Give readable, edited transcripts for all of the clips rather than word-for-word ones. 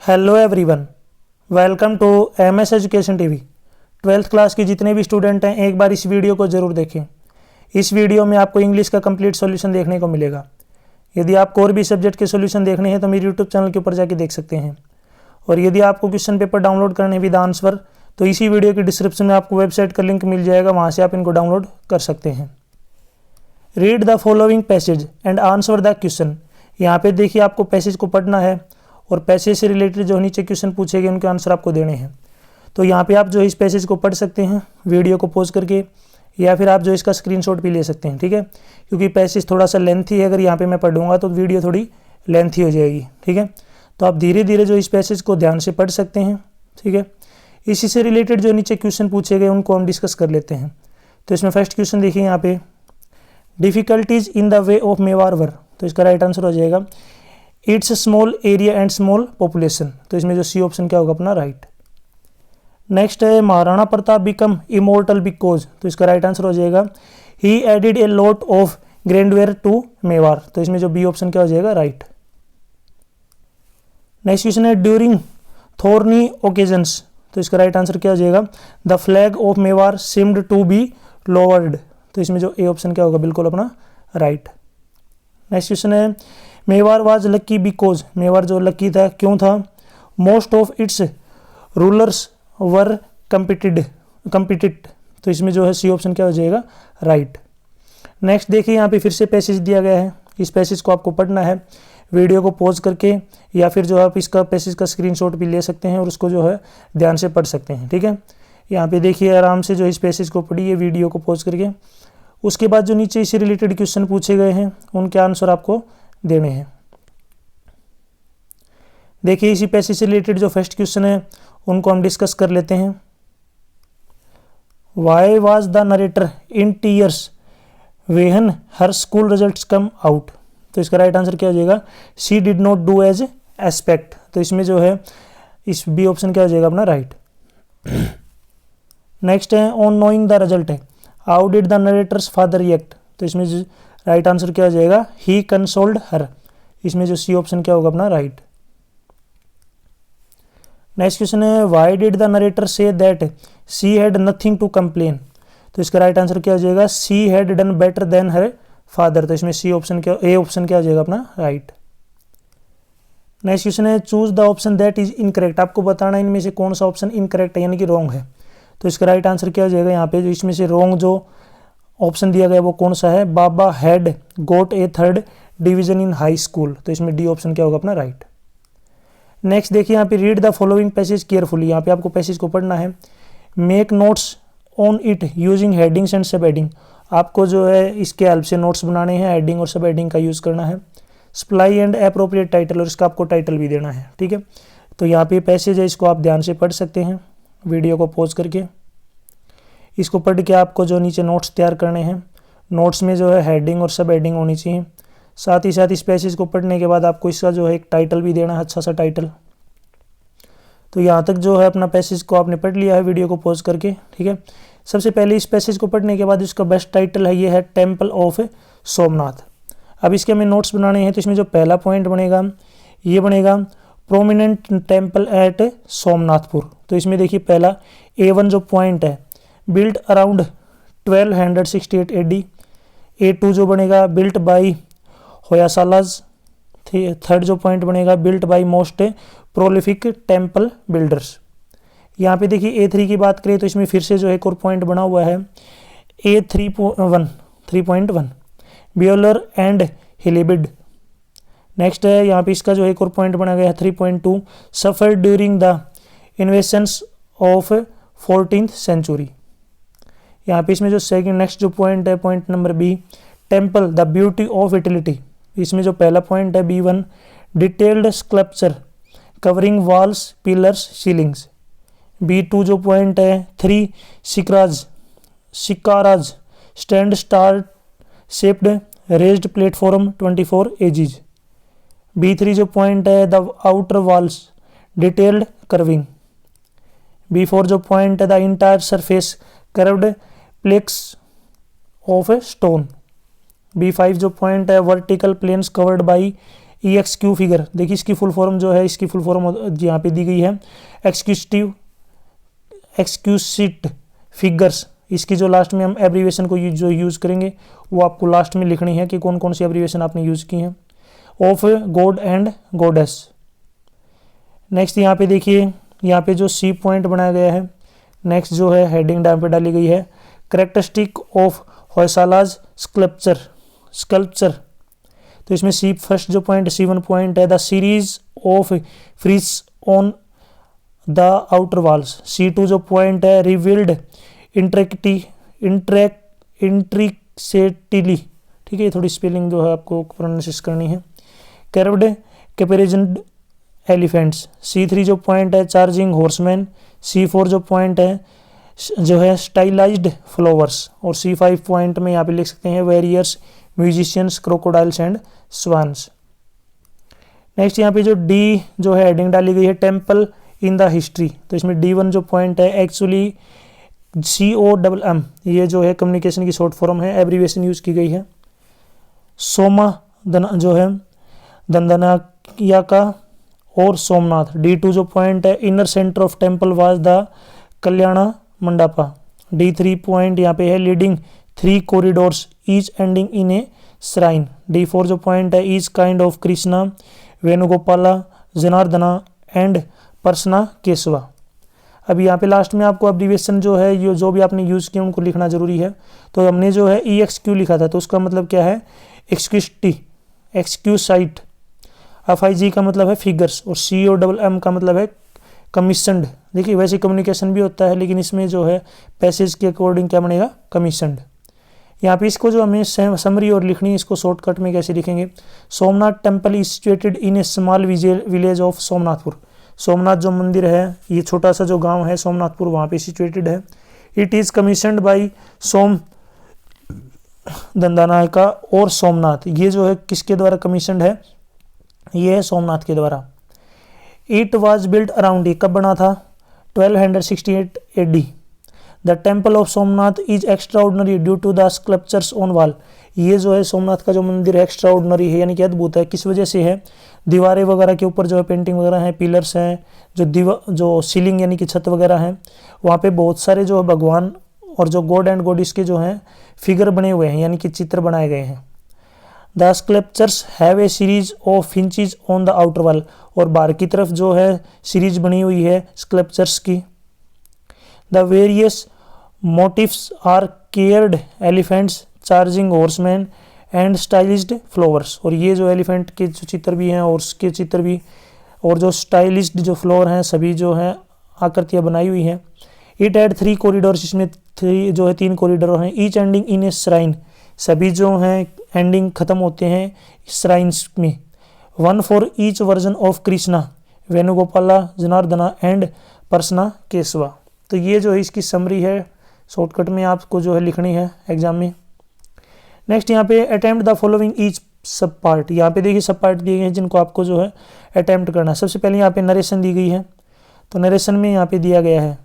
Hello everyone, welcome to MS education TV. 12th class की जितने भी स्टूडेंट हैं एक बार इस वीडियो को ज़रूर देखें। इस वीडियो में आपको इंग्लिश का कंप्लीट सॉल्यूशन देखने को मिलेगा। यदि आपको और भी सब्जेक्ट के सॉल्यूशन देखने हैं तो मेरे यूट्यूब चैनल के ऊपर जाके देख सकते हैं। और यदि आपको क्वेश्चन पेपर डाउनलोड करने विद आंसर तो इसी वीडियो के डिस्क्रिप्शन में आपको वेबसाइट का लिंक मिल जाएगा, वहाँ से आप इनको डाउनलोड कर सकते हैं। Read the following passage and answer the question. यहाँ पे देखिए आपको पैसेज को पढ़ना है और पैसेज से रिलेटेड जो नीचे क्वेश्चन पूछे गए उनके आंसर आपको देने हैं। तो यहाँ पे आप जो इस पैसेज को पढ़ सकते हैं वीडियो को पॉज करके, या फिर आप जो इसका स्क्रीनशॉट भी ले सकते हैं, ठीक है। क्योंकि पैसेज थोड़ा सा लेंथी है, अगर यहाँ पे मैं पढ़ूंगा तो वीडियो थोड़ी लेंथी हो जाएगी, ठीक है। तो आप धीरे धीरे जो इस पैसेज को ध्यान से पढ़ सकते हैं, ठीक है। इसी से रिलेटेड जो नीचे क्वेश्चन पूछे गए उनको हम डिस्कस कर लेते हैं। तो इसमें फर्स्ट क्वेश्चन देखिए यहाँ पे, difficulties in the way of Mewar war. तो इसका राइट आंसर हो जाएगा it's small area and small population. तो इसमें जो सी ऑप्शन क्या होगा अपना राइट। नेक्स्ट है Maharana Pratap become immortal because. तो इसका राइट आंसर हो जाएगा he added a lot of grandeur to Mewar. तो इसमें जो बी ऑप्शन क्या हो जाएगा राइट। नेक्स्ट क्वेश्चन है ड्यूरिंग थॉर्नी ओकेजन्स। तो इसका राइट आंसर क्या हो जाएगा the flag of Mewar seemed to be lowered. तो इसमें जो ए ऑप्शन क्या होगा बिल्कुल अपना राइट। नेक्स्ट क्वेश्चन है Mewar was lucky because. Mewar जो लकी था क्यों था। Most of its rulers were competed. तो इसमें जो है सी ऑप्शन क्या हो जाएगा राइट। नेक्स्ट देखिए यहाँ पे फिर से पैसेज दिया गया है। इस पैसेज को आपको पढ़ना है वीडियो को पॉज करके, या फिर जो आप इसका पैसेज का स्क्रीनशॉट भी ले सकते हैं और उसको जो है ध्यान से पढ़ सकते हैं, ठीक है। यहाँ पे देखिए आराम से जो इस पैसेज को पढ़िए वीडियो को पॉज करके। उसके बाद जो नीचे इससे रिलेटेड क्वेश्चन पूछे गए हैं उनके आंसर आपको देने हैं। देखिए इसी पैसेज से रिलेटेड जो फर्स्ट क्वेश्चन है उनको हम डिस्कस कर लेते हैं। Why was the narrator in tears when her school results come out. तो इसका राइट आंसर क्या हो जाएगा she did not do as expect. तो इसमें जो है इस बी ऑप्शन क्या हो जाएगा अपना राइट। नेक्स्ट है ऑन नोइंग द रिजल्ट है how did the narrator's father react. तो इसमें राइट आंसर क्या हो जाएगा ही कंसोल्ड हर। इसमें जो सी ऑप्शन क्या होगा अपना राइट। नेक्स्ट क्वेश्चन है why did the narrator say that she had nothing to complain. तो इसका राइट आंसर क्या हो जाएगा she had done better than her father. तो इसमें सी ऑप्शन क्या ए ऑप्शन क्या हो जाएगा अपना राइट। नेक्स्ट क्वेश्चन है choose the option that is incorrect. आपको बताना है इनमें से कौन सा ऑप्शन इनकरेक्ट है यानी कि रॉन्ग है। तो इसका राइट आंसर क्या हो जाएगा यहाँ पे इसमें से रॉन्ग जो ऑप्शन दिया गया वो कौन सा है Baba had got a third division in high school. तो इसमें डी ऑप्शन क्या होगा अपना राइट। नेक्स्ट देखिए यहाँ पे read the following passage carefully. यहाँ पे आपको पैसेज को पढ़ना है। Make notes on it using headings and सब हेडिंग। आपको जो है इसके हेल्प से नोट्स बनाने हैं, हेडिंग और सब हेडिंग का यूज़ करना है। सप्लाई एंड अप्रोप्रिएट टाइटल, और इसका आपको टाइटल भी देना है, ठीक है। तो यहाँ पे पैसेज है इसको आप ध्यान से पढ़ सकते हैं वीडियो को पॉज करके। इसको पढ़ के आपको जो नीचे नोट्स तैयार करने हैं, नोट्स में जो है हेडिंग और सब हेडिंग होनी चाहिए। साथ ही साथ इस पैसेज को पढ़ने के बाद आपको इसका जो है एक टाइटल भी देना है, अच्छा सा टाइटल। तो यहाँ तक जो है अपना पैसेज को आपने पढ़ लिया है वीडियो को पॉज करके, ठीक है। सबसे पहले इस पैसेज को पढ़ने के बाद इसका बेस्ट टाइटल है ये है टेम्पल ऑफ सोमनाथ। अब इसके हमें नोट्स बनाने हैं। तो इसमें जो पहला पॉइंट बनेगा ये बनेगा प्रोमिनेंट टेम्पल एट सोमनाथपुर। तो इसमें देखिए पहला A1 जो पॉइंट है बिल्ट अराउंड 1268 AD। A2 जो बनेगा बिल्ट बाई होयासालाज। थर्ड जो पॉइंट बनेगा built by most prolific temple builders. यहाँ पे देखिए A3 की बात करें तो इसमें फिर से जो एक और पॉइंट बना हुआ है A3.1 ब्योलर एंड हिलिबिड। नेक्स्ट है यहाँ पे इसका जो एक और पॉइंट बना गया है 3.2 suffer during the invasions of 14th century. यहाँ पे इसमें जो सेकंड नेक्स्ट जो पॉइंट है point number B temple the beauty of utility. इसमें जो पहला पॉइंट है B1 detailed sculpture covering walls pillars ceilings. B2 जो पॉइंट है 3 shikharas stand star shaped raised platform 24 edges. B3 जो पॉइंट है the outer walls detailed carving. B4 जो point है the entire surface curved plex of stone. B5 जो point है vertical planes covered by E X Q figure, देखिए इसकी full form जो है, इसकी फुल फॉर्म यहाँ पे दी गई है एक्सक्यूसिट फिगर्स। इसकी जो लास्ट में हम एब्रीवेशन को जो यूज़ करेंगे वो आपको लास्ट में लिखनी है कि कौन कौन सी एब्रीवेशन आपने यूज़ की हैं। Of God and goddess. Next यहाँ पे देखिए, यहाँ पे जो सी पॉइंट बनाया गया है। नेक्स्ट जो है हेडिंग डाउन पे डाली गई है, कैरेक्टरिस्टिक ऑफ होयसालाज स्कल्पचर। तो इसमें सी फर्स्ट जो पॉइंट C1 पॉइंट है, the series of frieze on the outer walls. C2 जो पॉइंट है, रिवील्ड इंट्रिक्सेटिली, ठीक है, ये थोड़ी स्पेलिंग जो है आपको प्रोनाउंस करनी है। Curved कैपेरिजन elephants. C3 जो पॉइंट है, चार्जिंग हॉर्समैन। C4 जो पॉइंट है जो है स्टाइलाइज्ड फ्लावर्स। और C5 पॉइंट में यहाँ पे लिख सकते हैं various musicians, crocodiles and swans. Next यहाँ पे जो डी जो है हेडिंग डाली गई है, टेम्पल इन द हिस्ट्री। तो इसमें D1 जो पॉइंट है, एक्चुअली COMM, ये जो है कम्युनिकेशन की शॉर्ट फॉर्म है, एब्रीवेशन यूज की गई है। सोमा जो है दंदनाकिया का और सोमनाथ। D2 जो पॉइंट है, inner centre of temple was the kalyana mandapa. D3 point यहाँ पे है, leading 3 corridors each ending in a shrine. D4 जो पॉइंट है, each kind of Krishna Venugopala Janardana and Prasanna Keshava. अब यहाँ पे लास्ट में आपको एब्रीवेशन जो है, ये जो भी आपने यूज़ किया उनको लिखना जरूरी है। तो हमने जो है EXQ लिखा था, तो उसका मतलब क्या है, एक्सक्यूसाइट। FIG का मतलब है फिगर्स, और COMM का मतलब है कमीशनड। देखिए वैसे कम्युनिकेशन भी होता है, लेकिन इसमें जो है पैसेज के अकॉर्डिंग क्या बनेगा, कमीशनड। यहाँ पे इसको जो हमें समरी और लिखनी है, इसको शॉर्टकट में कैसे लिखेंगे। Somnath temple is situated in A small village of Somnathpur. Somnath जो मंदिर है, ये छोटा सा जो गांव है सोमनाथपुर, वहाँ पे सिचुएटेड है। इट इज़ कमीशनड बाई सोम दंदानायका और सोमनाथ। ये जो है किसके द्वारा कमीशनड है, ये है सोमनाथ के द्वारा। इट वॉज बिल्ट अराउंड, ये कब बना था, 1268 AD। The temple of Somnath is extraordinary due to the sculptures on wall. ये जो है सोमनाथ का जो मंदिर है एक्स्ट्राऑर्डिनरी है, यानी कि अद्भुत है। किस वजह से है, दीवारें वगैरह के ऊपर जो है पेंटिंग वगैरह है, पिलर्स हैं, जो सीलिंग यानी कि छत वगैरह है, वहाँ पे बहुत सारे जो भगवान और जो गॉड एंड गॉडिस के जो हैं फिगर बने हुए हैं, यानी कि चित्र बनाए गए हैं। The sculptures have a series of finches on the outer wall. और बाहर की तरफ जो है सीरीज बनी हुई है स्कल्पचर्स की। The various motifs are carved elephants, charging horsemen and stylised flowers. और ये जो एलिफेंट के जो चित्र भी हैं और उसके चित्र भी, और जो स्टाइलिश्ड जो फ्लावर हैं, सभी जो हैं आकृतियाँ बनाई हुई हैं। इट हैड 3 कॉरिडोर्स, इसमें 3 कॉरिडोर हैं। Each ending in a shrine, सभी जो हैं एंडिंग खत्म होते हैं श्राइन्स में। 1 for each version of Krishna Venugopala Janardana and Prasanna Keshava. तो ये जो है इसकी समरी है, शॉर्टकट में आपको जो है लिखनी है एग्जाम में। नेक्स्ट यहाँ पे अटेम्प्ट द फॉलोइंग ईच सब पार्ट। यहाँ पे देखिए सब पार्ट दिए गए हैं जिनको आपको जो है अटेम्प्ट करना है। सबसे पहले यहाँ पे नरेशन दी गई है, तो नरेशन में यहाँ पे दिया गया है,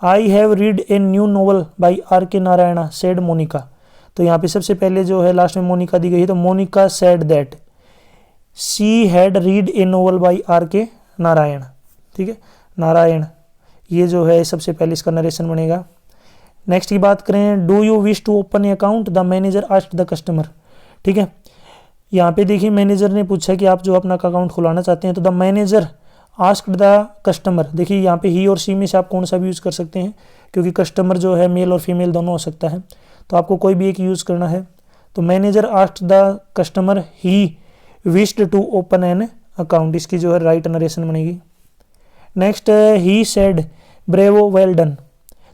I have read a new novel by R.K. Narayana said Monica. तो यहाँ पे सबसे पहले जो है लास्ट में मोनिका दी गई है, तो Monica said that she had read a novel by R.K. Narayan. ठीक है, नारायण, ये जो है सबसे पहले इसका नरेशन बनेगा। नेक्स्ट की बात करें, do you wish to open a account, the manager asked the customer. ठीक है, यहाँ पे देखिए मैनेजर ने पूछा कि आप जो अपना अकाउंट खुलाना चाहते हैं, तो the manager asked the customer. देखिए यहाँ पे ही और सी में से आप कौन सा भी यूज़ कर सकते हैं, क्योंकि कस्टमर जो है मेल और फीमेल दोनों हो सकता है, तो आपको कोई भी एक यूज़ करना है। तो manager asked the customer he wished to open an account, इसकी जो है राइट नरेशन बनेगी। Next, he said bravo well done,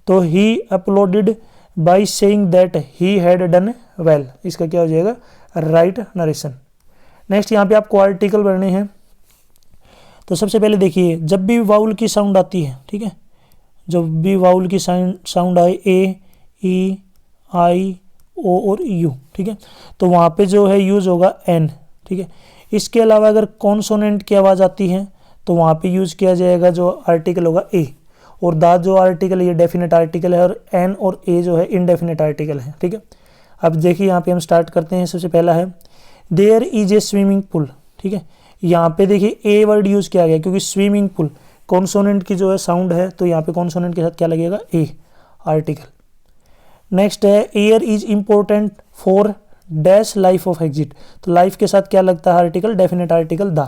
तो he applauded by saying that he had done well, इसका क्या हो जाएगा, राइट नरेशन। नेक्स्ट यहाँ पे आपको आर्टिकल बनने हैं। तो सबसे पहले देखिए, जब भी वाउल की साउंड आती है, ठीक है, जब भी वाउल की साउंड आए, ए, ई, आई, ओ और यू, ठीक है, तो वहाँ पे जो है यूज़ होगा एन। ठीक है, इसके अलावा अगर कॉन्सोनेंट की आवाज़ आती है तो वहाँ पे यूज़ किया जाएगा जो आर्टिकल होगा ए। और द जो आर्टिकल ये डेफिनेट आर्टिकल है, और एन और ए जो है इनडेफिनेट आर्टिकल है। ठीक है, अब देखिए यहाँ पे हम स्टार्ट करते हैं। सबसे पहला है there is a swimming pool. ठीक है, यहाँ पे देखिए ए वर्ड यूज़ किया गया क्योंकि स्विमिंग पूल कॉन्सोनेंट की जो है साउंड है, तो यहाँ पे कॉन्सोनेंट के साथ क्या लगेगा, ए आर्टिकल। नेक्स्ट है air is important for dash life of exist, तो लाइफ के साथ क्या लगता है आर्टिकल, डेफिनेट आर्टिकल द,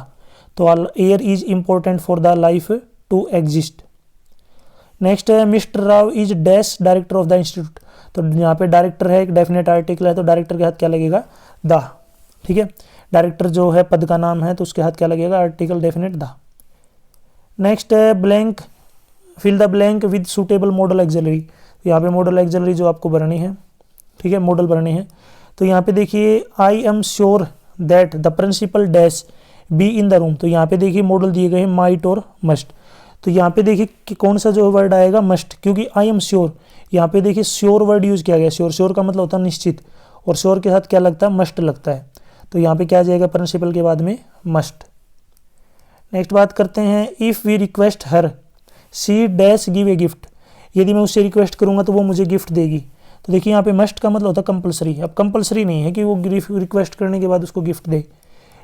तो air is important for the life to exist. Next है mister Rao is dash director of the institute, तो यहाँ पे डायरेक्टर है, एक डेफिनेट आर्टिकल है, तो डायरेक्टर के साथ क्या लगेगा, द, ठीक है। डायरेक्टर जो है पद का नाम है, तो उसके साथ क्या लगेगा, आर्टिकल डेफिनेट द। नेक्स्ट है blank, fill the blank with suitable modal auxiliary, यहाँ पे मॉडल एक्सिलरी जो आपको भरनी है, ठीक है, मॉडल भरनी है। तो यहाँ पे देखिए I am sure that the principal dash be in the room, तो यहाँ पे देखिए मॉडल दिए गए हैं माइट और मस्ट, तो यहाँ पे देखिए कि कौन सा जो वर्ड आएगा, मस्ट, क्योंकि आई एम श्योर, यहाँ पे देखिए श्योर वर्ड यूज किया गया, श्योर, श्योर का मतलब होता है निश्चित, और श्योर के साथ क्या लगता है, मस्ट लगता है, तो यहाँ पे क्या आ जाएगा प्रिंसिपल के बाद में मस्ट। नेक्स्ट बात करते हैं if we request her she dash give a gift, यदि मैं उससे रिक्वेस्ट करूँगा तो वो मुझे गिफ्ट देगी, तो देखिए यहाँ पे मस्ट का मतलब होता है कंपलसरी, अब कंपलसरी नहीं है कि वो रिक्वेस्ट करने के बाद उसको गिफ्ट दे,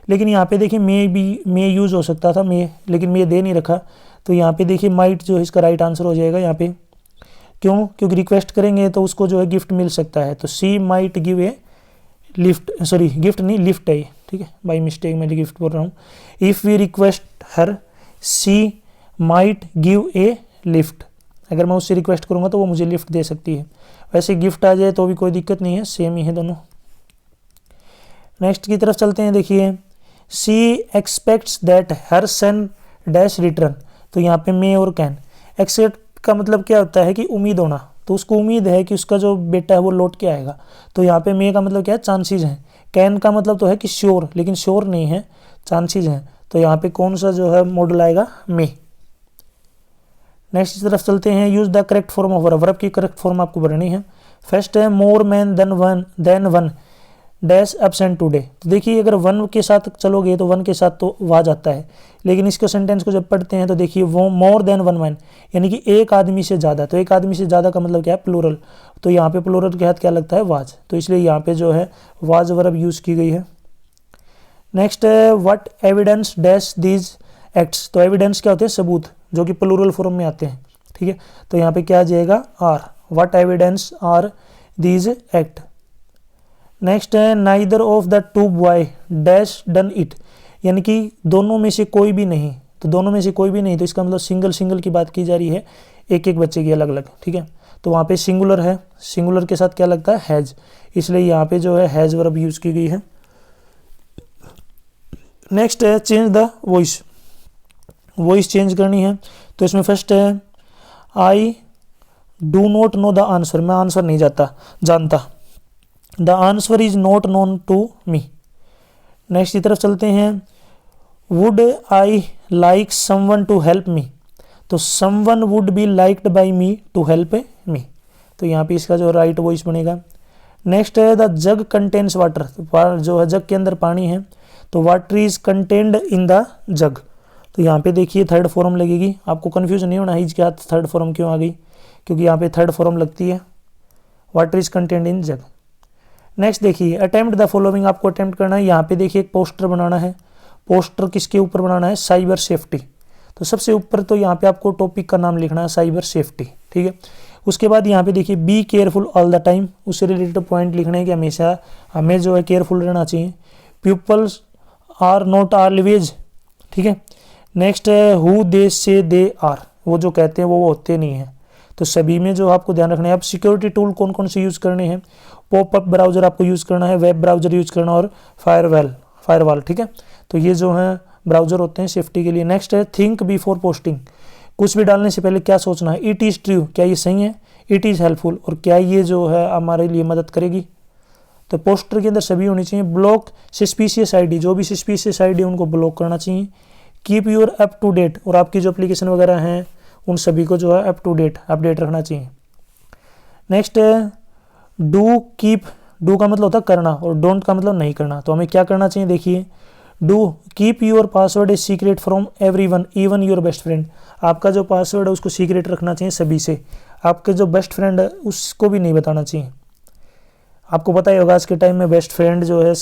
लेकिन यहाँ पे देखिए मे यूज़ हो सकता था, मे, लेकिन मे दे नहीं रखा, तो यहाँ पे देखिए माइट जो है इसका राइट आंसर हो जाएगा यहाँ पे, क्यों, क्योंकि रिक्वेस्ट करेंगे तो उसको जो है गिफ्ट मिल सकता है, तो she might give a lift, sorry gift नहीं लिफ्ट है, ठीक है, बाई मिस्टेक मैं गिफ्ट बोल रहा हूँ। If we request her she might give a lift, अगर मैं उससे रिक्वेस्ट करूँगा तो वो मुझे लिफ्ट दे सकती है, वैसे गिफ्ट आ जाए तो भी कोई दिक्कत नहीं है, सेम ही है दोनों। नेक्स्ट की तरफ चलते हैं, देखिए she expects that her son dash return, तो यहाँ पे मे और कैन, एक्सेप्ट का मतलब क्या होता है कि उम्मीद होना, तो उसको उम्मीद है कि उसका जो बेटा है वो लौट के आएगा, तो यहाँ पे मे का मतलब क्या है, चांसेस हैं, कैन का मतलब तो है कि श्योर, लेकिन श्योर नहीं है, चांसेस हैं, तो यहाँ पे कौन सा जो है मॉडल आएगा, मे। नेक्स्ट की तरफ चलते हैं, use the correct form of verb, verb की करेक्ट फॉर्म आपको भरनी है। फर्स्ट है more man than one dash absent today, तो देखिए अगर वन के साथ चलोगे तो वन के साथ तो वाज आता है, लेकिन इसको सेंटेंस को जब पढ़ते हैं तो देखिए वो मोर देन वन मैन, यानी कि एक आदमी से ज़्यादा, तो एक आदमी से ज़्यादा का मतलब क्या है, प्लूरल, तो यहाँ पे प्लूरल के साथ क्या लगता है, वाज, तो इसलिए यहाँ पे जो है वाज वर्ब यूज़ की गई है। नेक्स्ट है what evidence dash these acts, तो एविडेंस क्या होते हैं, सबूत, जो कि प्लूरल फॉर्म में आते हैं, ठीक है, तो यहाँ पे क्या आ जाएगा, are, what evidence are these act. Next है neither of the two boy dash done it, यानी कि दोनों में से कोई भी नहीं, तो दोनों में से कोई भी नहीं, तो इसका मतलब सिंगल सिंगल की बात की जा रही है, एक एक बच्चे की अलग अलग, ठीक है, तो वहाँ पे सिंगुलर है, सिंगुलर के साथ क्या लगता है, हैज़, इसलिए यहाँ पे जो है हैज़ वर्ब यूज़ की गई है। नेक्स्ट है change the voice, voice change करनी है, तो इसमें फर्स्ट है I do not know the answer, मैं आंसर नहीं जानता, the answer is not known to me. Next की तरफ चलते हैं, would I like someone to help me, तो someone would be liked by me to help me, तो यहाँ पे इसका जो राइट वॉइस बनेगा। नेक्स्ट है द जग कंटेन्स वाटर, जो है जग के अंदर पानी है, तो water is contained in the जग, तो यहाँ पे देखिए थर्ड फॉर्म लगेगी, आपको कन्फ्यूजन नहीं होना इज के साथ थर्ड फॉर्म क्यों आ गई, क्योंकि यहाँ पे थर्ड फॉर्म लगती है, water is contained in jug. Next देखिए अटेम्प्ट द फॉलोइंग, आपको अटेम्प्ट करना है, यहाँ पे देखिए एक पोस्टर बनाना है, पोस्टर किसके ऊपर बनाना है, साइबर सेफ्टी, तो सबसे ऊपर तो यहाँ पे आपको टॉपिक का नाम लिखना है साइबर सेफ्टी, ठीक है। उसके बाद यहाँ पे देखिए be careful all the time, उससे रिलेटेड पॉइंट लिखने हैं कि हमेशा हमें जो है केयरफुल रहना चाहिए। पीपल्स आर नॉट ऑलवेज, ठीक है। नेक्स्ट है हु दे से दे आर, वो जो कहते हैं वो होते नहीं हैं, तो सभी में जो आपको ध्यान रखना है। अब सिक्योरिटी टूल कौन कौन से यूज़ करने हैं, पॉपअप ब्राउजर आपको यूज़ करना है, वेब ब्राउजर यूज़ करना और फायरवॉल, ठीक है, तो ये जो है ब्राउजर होते हैं सेफ्टी के लिए। नेक्स्ट है थिंक बिफोर पोस्टिंग, कुछ भी डालने से पहले क्या सोचना है, इट इज़ ट्रू, क्या ये सही है, इट इज़ हेल्पफुल, और क्या ये जो है हमारे लिए मदद करेगी, तो पोस्टर के अंदर सभी होनी चाहिए। ब्लॉक सस्पिशियस आईडी, जो भी सस्पिशियस आईडी उनको ब्लॉक करना चाहिए। Keep your up to date, और आपकी जो एप्लीकेशन वगैरह हैं उन सभी को जो है अप टू डेट अपडेट रखना चाहिए। नेक्स्ट है डू कीप, डू का मतलब होता है करना और डोंट का मतलब नहीं करना, तो हमें क्या करना चाहिए, देखिए do keep your password is secret from everyone even your best friend, आपका जो पासवर्ड है उसको सीक्रेट रखना चाहिए सभी से, आपके जो बेस्ट फ्रेंड है उसको भी नहीं बताना चाहिए। आपको पता ही होगा आज के टाइम में बेस्ट फ्रेंड जो है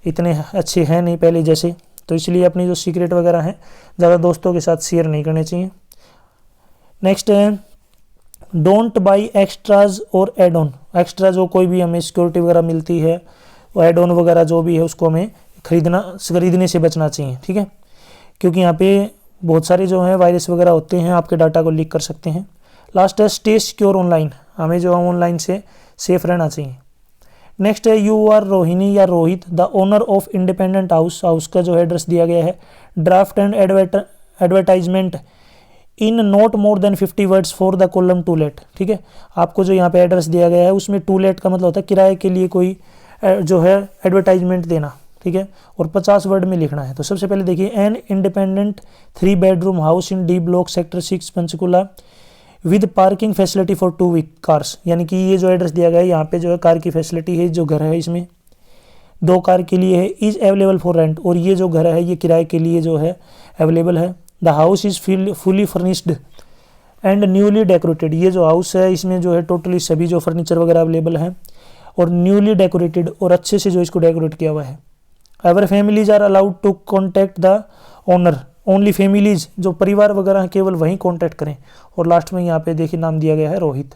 इतने अच्छे हैं नहीं पहले जैसे, तो इसलिए अपनी जो सीक्रेट वगैरह हैं ज़्यादा दोस्तों के साथ शेयर नहीं करने चाहिए। नेक्स्ट है डोंट बाई एक्स्ट्राज और एड ऑन। एक्स्ट्रा जो कोई भी हमें सिक्योरिटी वगैरह मिलती है, वो एड ऑन वगैरह जो भी है उसको हमें खरीदने से बचना चाहिए, ठीक है, क्योंकि यहाँ पे बहुत सारे जो हैं वायरस वगैरह होते हैं, आपके डाटा को लीक कर सकते हैं। लास्ट है स्टे सिक्योर ऑनलाइन, हमें जो है ऑनलाइन से सेफ रहना चाहिए। नेक्स्ट है यू आर रोहिणी या Rohit the owner of independent house. House का जो एड्रेस दिया गया है draft and advertisement in not more than 50 words for the column to let, ठीक है। आपको जो यहाँ पे एड्रेस दिया गया है उसमें टू लेट का मतलब होता है किराए के लिए कोई जो है एडवर्टाइजमेंट देना, ठीक है, और 50 वर्ड में लिखना है। तो सबसे पहले देखिए an independent 3 bedroom house in D block sector 6 Panchkula with parking facility for 2 cars, यानी कि ये जो एड्रेस दिया गया है यहाँ पे जो है कार की फैसिलिटी है, जो घर है इसमें 2 कार के लिए है, इज अवेलेबल फॉर रेंट, और ये जो घर है ये किराए के लिए जो है अवेलेबल है। The house is fully furnished and newly decorated, ये जो हाउस है इसमें जो है टोटली सभी जो फर्नीचर वगैरह अवेलेबल है और न्यूली डेकोरेटेड और अच्छे से जो इसको डेकोरेट किया हुआ है। Our families are allowed to contact the owner, only families, जो परिवार वगैरह हैं केवल वहीं कॉन्टैक्ट करें। और लास्ट में यहाँ पे देखिए नाम दिया गया है रोहित,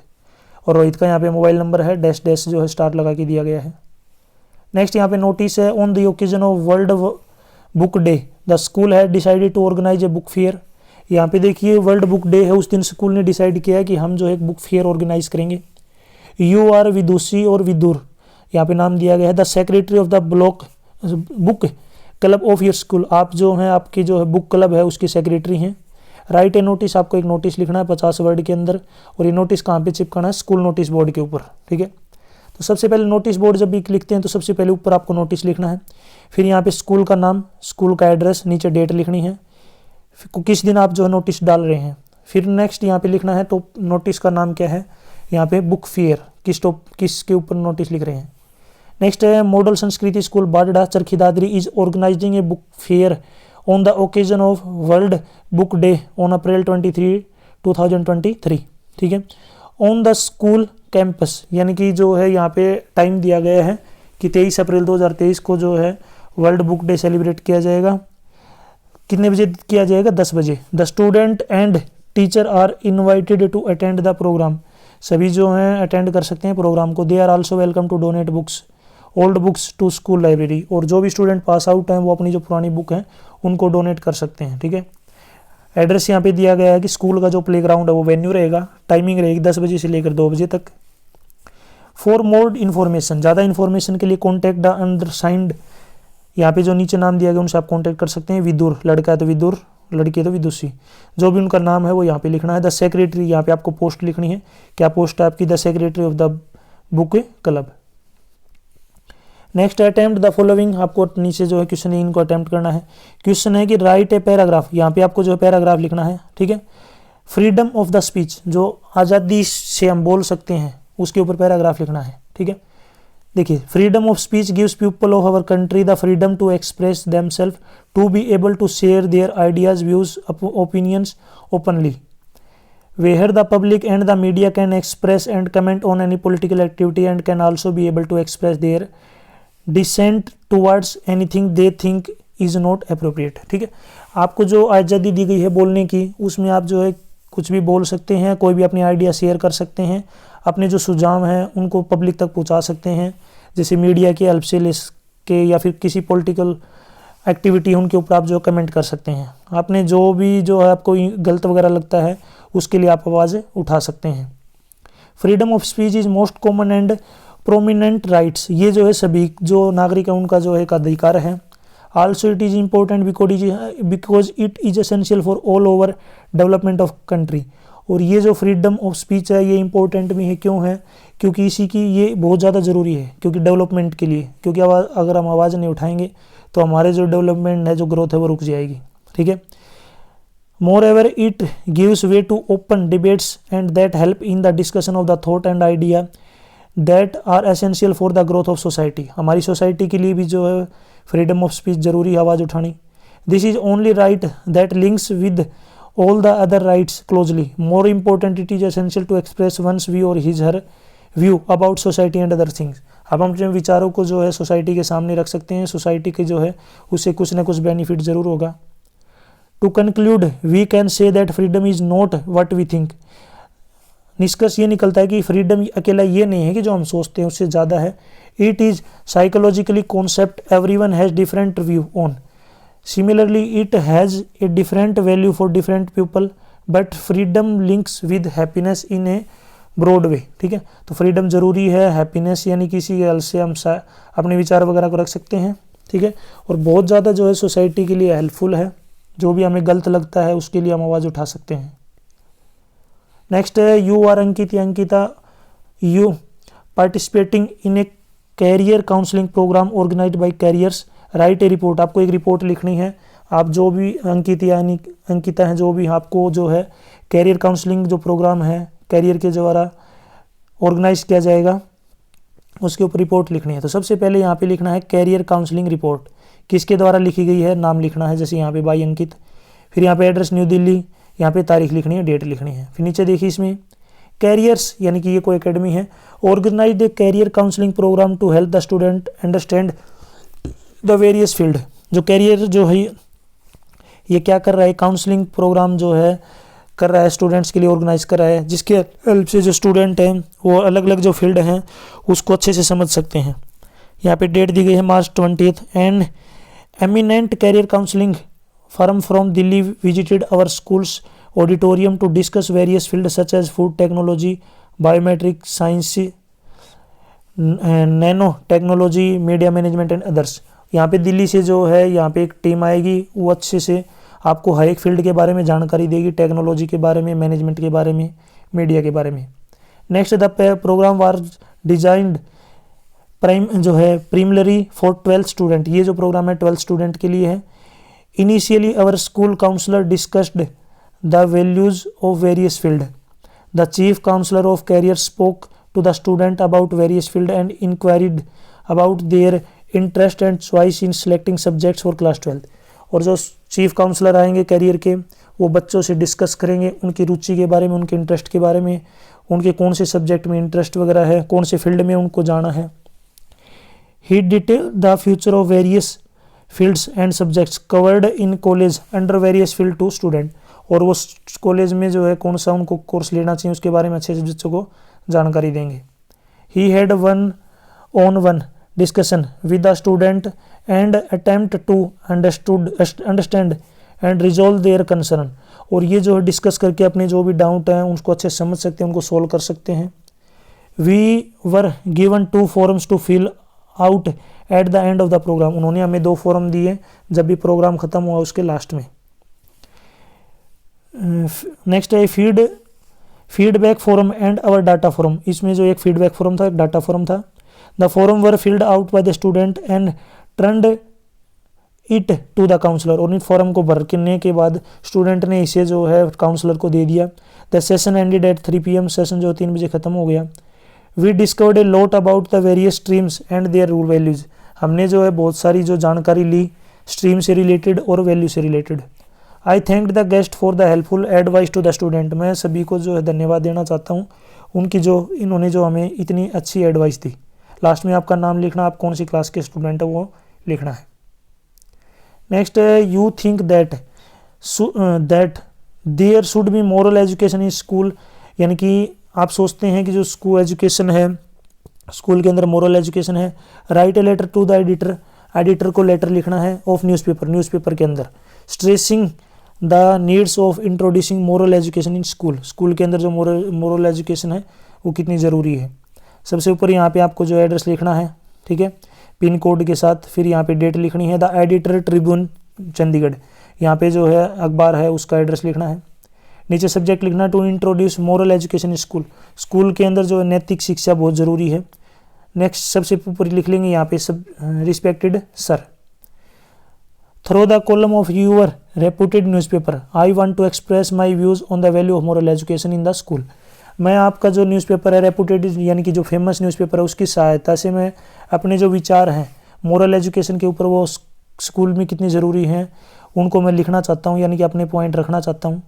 और रोहित का यहाँ पे मोबाइल नंबर है डैश डैश जो है स्टार लगा के दिया गया है। नेक्स्ट यहाँ पे नोटिस है on the occasion of world book day the school है decided to organise a book fair. यहाँ पे देखिए वर्ल्ड बुक डे है, उस दिन स्कूल ने डिसाइड किया है कि हम जो है एक बुक फेयर ऑर्गेनाइज करेंगे। यू आर विदुषी और विदुर, यहाँ पे नाम दिया गया है the secretary of the block book club of your school, आप जो हैं आपकी जो है बुक क्लब है उसके सेक्रेटरी हैं। राइट ए नोटिस, आपको एक नोटिस लिखना है 50 वर्ड के अंदर, और ये नोटिस कहाँ पे चिपकाना है, स्कूल नोटिस बोर्ड के ऊपर, ठीक है। तो सबसे पहले नोटिस बोर्ड जब भी लिखते हैं तो सबसे पहले ऊपर आपको नोटिस लिखना है, फिर यहाँ पे स्कूल का नाम, स्कूल का एड्रेस, नीचे डेट लिखनी है, किस दिन आप जो है नोटिस डाल रहे हैं। फिर नेक्स्ट यहाँ पे लिखना है तो नोटिस का नाम क्या है, यहाँ पे बुक फेयर, किसके ऊपर नोटिस लिख रहे हैं। नेक्स्ट है model Sanskriti school Badhra Charkhi Dadri is organising a book fair on the occasion of world book day on April 23, 2023, ठीक है। ऑन द स्कूल कैंपस, यानी कि जो है यहाँ पे टाइम दिया गया है कि 23 अप्रैल 2023 को जो है वर्ल्ड बुक डे सेलिब्रेट किया जाएगा। कितने बजे किया जाएगा, 10 बजे। The student and teacher are invited to attend the programme, सभी जो हैं अटेंड कर सकते हैं प्रोग्राम को। They are also welcome to donate books old books to school library, और जो भी स्टूडेंट पास आउट हैं वो अपनी जो पुरानी बुक हैं उनको डोनेट कर सकते हैं, ठीक है। एड्रेस यहाँ पे दिया गया है कि स्कूल का जो प्लेग्राउंड है वो वेन्यू रहेगा, टाइमिंग रहेगी 10 बजे से लेकर 2 बजे तक। फॉर मोर इन्फॉर्मेशन, ज़्यादा इन्फॉर्मेशन के लिए कॉन्टैक्ट द अंडरसाइंड, यहाँ पे जो नीचे नाम दिया गया उनसे आप कॉन्टैक्ट कर सकते हैं। विदुर, लड़का है तो विदुर, लड़की है तो विदुषी, जो भी उनका नाम है वो यहाँ पे लिखना है। द सेक्रेटरी, यहाँ पे आपको पोस्ट लिखनी है, क्या पोस्ट है आपकी, the secretary of the book club. Next attempt the following, आपको नीचे जो है क्वेश्चन है इनको अटेम्प्ट करना है। क्वेश्चन है कि राइट ए पैराग्राफ, यहाँ पे आपको जो है पैराग्राफ लिखना है, ठीक है। फ्रीडम ऑफ द स्पीच, जो आज़ादी से हम बोल सकते हैं उसके ऊपर पैराग्राफ लिखना है, ठीक है। देखिए freedom of speech gives people of our country the freedom to express themself, to be able to share their ideas views opinions openly, where the public and the media can express and comment on any political activity and can also be able to express their dissent towards anything they think is not appropriate, ठीक है। आपको जो आज़ादी दी गई है बोलने की, उसमें आप जो है कुछ भी बोल सकते हैं, कोई भी अपनी आइडिया शेयर कर सकते हैं, अपने जो सुझाव हैं उनको पब्लिक तक पहुंचा सकते हैं, जैसे मीडिया की हेल्प से ले के या फिर किसी पॉलिटिकल एक्टिविटी उनके ऊपर आप जो कमेंट कर सकते हैं। आपने जो भी जो है आपको गलत वगैरह लगता है उसके लिए आप आवाज़ उठा सकते हैं। Freedom of speech is most common and prominent rights, ये जो है सभी जो नागरिक हैं उनका जो है एक अधिकार है। Also it is important because it is essential for all over development of country, और ये जो फ्रीडम ऑफ स्पीच है ये इंपॉर्टेंट भी है, क्यों है, क्योंकि इसी की ये बहुत ज़्यादा ज़रूरी है, क्योंकि डेवलपमेंट के लिए, क्योंकि अगर हम आवाज़ नहीं उठाएंगे तो हमारे जो डेवलपमेंट है, जो ग्रोथ है वो रुक जाएगी, ठीक है। Moreover, it gives way to open debates and that help in the discussion of the thought and idea that are essential for the growth of society. हमारी सोसाइटी के लिए भी जो है फ्रीडम ऑफ स्पीच जरूरी है, आवाज़ उठानी। This is only right that links with all the other rights closely. More important, it is essential to express one's view or his her view about society and other things. अब हम अपने विचारों को जो है सोसाइटी के सामने रख सकते हैं, सोसाइटी के जो है उससे कुछ ना कुछ बेनिफिट जरूर होगा। To conclude we can say that freedom is not what we think. निष्कर्ष ये निकलता है कि फ्रीडम अकेला ये नहीं है कि जो हम सोचते हैं उससे ज़्यादा है। It is psychologically concept everyone has different view on, similarly it has a different value for different people, but freedom links with happiness in a broad way. ठीक है, तो फ्रीडम ज़रूरी है, हैप्पीनेस यानी किसी हल से हम अपने विचार वगैरह को रख सकते हैं। ठीक है, और बहुत ज़्यादा जो है सोसाइटी के लिए हेल्पफुल है, जो भी हमें गलत लगता है उसके लिए हम आवाज़ उठा सकते हैं। नेक्स्ट है यू आर अंकित या Ankita, you participating in a career counselling programme organised by careers, write a report. आपको एक रिपोर्ट लिखनी है। आप जो भी अंकित यानी अंकिता हैं, जो भी आपको जो है कैरियर काउंसलिंग जो प्रोग्राम है कैरियर के द्वारा ऑर्गेनाइज किया जाएगा उसके ऊपर रिपोर्ट लिखनी है। तो सबसे पहले यहाँ पे लिखना है कैरियर काउंसलिंग रिपोर्ट, किसके द्वारा लिखी गई है, नाम लिखना है, जैसे यहाँ पे बाई अंकित। फिर यहाँ पे एड्रेस न्यू दिल्ली, यहाँ पे तारीख लिखनी है, डेट लिखनी है। फिर नीचे देखिए इसमें कैरियर्स यानी कि ये कोई एकेडमी है, organise the career counselling programme to help the student understand the various field. जो कैरियर जो है ये क्या कर रहा है, काउंसलिंग प्रोग्राम जो है कर रहा है, स्टूडेंट्स के लिए ऑर्गेनाइज कर रहा है, जिसके हेल्प से जो स्टूडेंट हैं वो अलग अलग जो फील्ड हैं उसको अच्छे से समझ सकते हैं। यहाँ पे डेट दी गई है March 20 and eminent career counselling firm from Delhi visited our school's auditorium to discuss various fields such as food technology, biometric science, nano technology, media management and others। यहाँ पे दिल्ली से जो है यहाँ पे एक टीम आएगी, वो अच्छे से आपको हर एक फील्ड के बारे में जानकारी देगी, टेक्नोलॉजी के बारे में, मैनेजमेंट के बारे में, मीडिया के बारे में। Next the programme was designed primarily for 12 student. ये जो प्रोग्राम है 12 स्टूडेंट के लिए है। Initially, our school counselor discussed the values of various fields. The chief counselor of career spoke to the student about various fields and inquired about their interest and choice in selecting subjects for class 12. और जो chief counsellor आएंगे career के, वो बच्चों से discuss करेंगे उनकी रुचि के बारे में, उनके इंटरेस्ट के बारे में, उनके कौन से सब्जेक्ट में इंटरेस्ट वगैरह है, कौन से फील्ड में उनको जाना है। He detailed the future of various fields and subjects covered in college under various field to student। और वो कॉलेज में जो है कौन सा उनको कोर्स लेना चाहिए उसके बारे में अच्छे से बच्चों को जानकारी देंगे। He had one-on-one discussion with the student and attempt to understand and resolve their concern। और ये जो है डिस्कस करके अपने जो भी डाउट हैं उसको अच्छे से समझ सकते हैं, उनको सोल्व कर सकते हैं। We were given 2 forums to fill out at the end of the programme. उन्होंने हमें 2 फॉर्म दिए जब भी प्रोग्राम खत्म हुआ उसके लास्ट में। नेक्स्ट है feedback form and our data form. इसमें जो एक फीडबैक फॉर्म था, एक डाटा फॉर्म था। The form were filled out by the student and turned it to the counsellor. और इन फॉर्म को भरने के बाद स्टूडेंट ने इसे जो है काउंसलर को दे दिया। The session ended at 3 PM। Session जो 3 बजे खत्म हो गया। We discovered a lot about the various streams and their rule values. हमने जो है बहुत सारी जो जानकारी ली स्ट्रीम से रिलेटेड और वैल्यू से related. I thank the guest for the helpful advice to the student. मैं सभी को जो है धन्यवाद देना चाहता हूँ उनकी जो इन्होंने जो हमें इतनी अच्छी एडवाइस दी। लास्ट में आपका नाम लिखना, आप कौन सी क्लास के स्टूडेंट है वो लिखना है। नेक्स्ट है you think that there should be moral education in school. यानी कि आप सोचते हैं कि जो स्कूल एजुकेशन है, स्कूल के अंदर मोरल एजुकेशन है। Write a letter to the editor. Editor को लेटर लिखना है ऑफ न्यूज़पेपर के अंदर, stressing the needs of introducing moral education in school के अंदर जो मोरल एजुकेशन है वो कितनी ज़रूरी है। सबसे ऊपर यहाँ पे आपको जो एड्रेस लिखना है, ठीक है, पिन कोड के साथ। फिर यहाँ पे डेट लिखनी है। द एडिटर ट्रिब्यून चंडीगढ़, यहाँ पे जो है अखबार है उसका एड्रेस लिखना है। नीचे सब्जेक्ट लिखना to introduce moral education in school के अंदर जो है नैतिक शिक्षा बहुत ज़रूरी है। नेक्स्ट सबसे ऊपर लिख लेंगे यहाँ पे सब respected sir. Through the column of your reputed newspaper. I want to express my views on the value of moral education in the school. मैं आपका जो न्यूज़पेपर है रेपुटेड यानी कि जो फेमस न्यूज़पेपर है उसकी सहायता से मैं अपने जो विचार हैं मोरल एजुकेशन के ऊपर वो स्कूल में कितनी ज़रूरी हैं उनको मैं लिखना चाहता हूँ, यानी कि अपने पॉइंट रखना चाहता हूँ।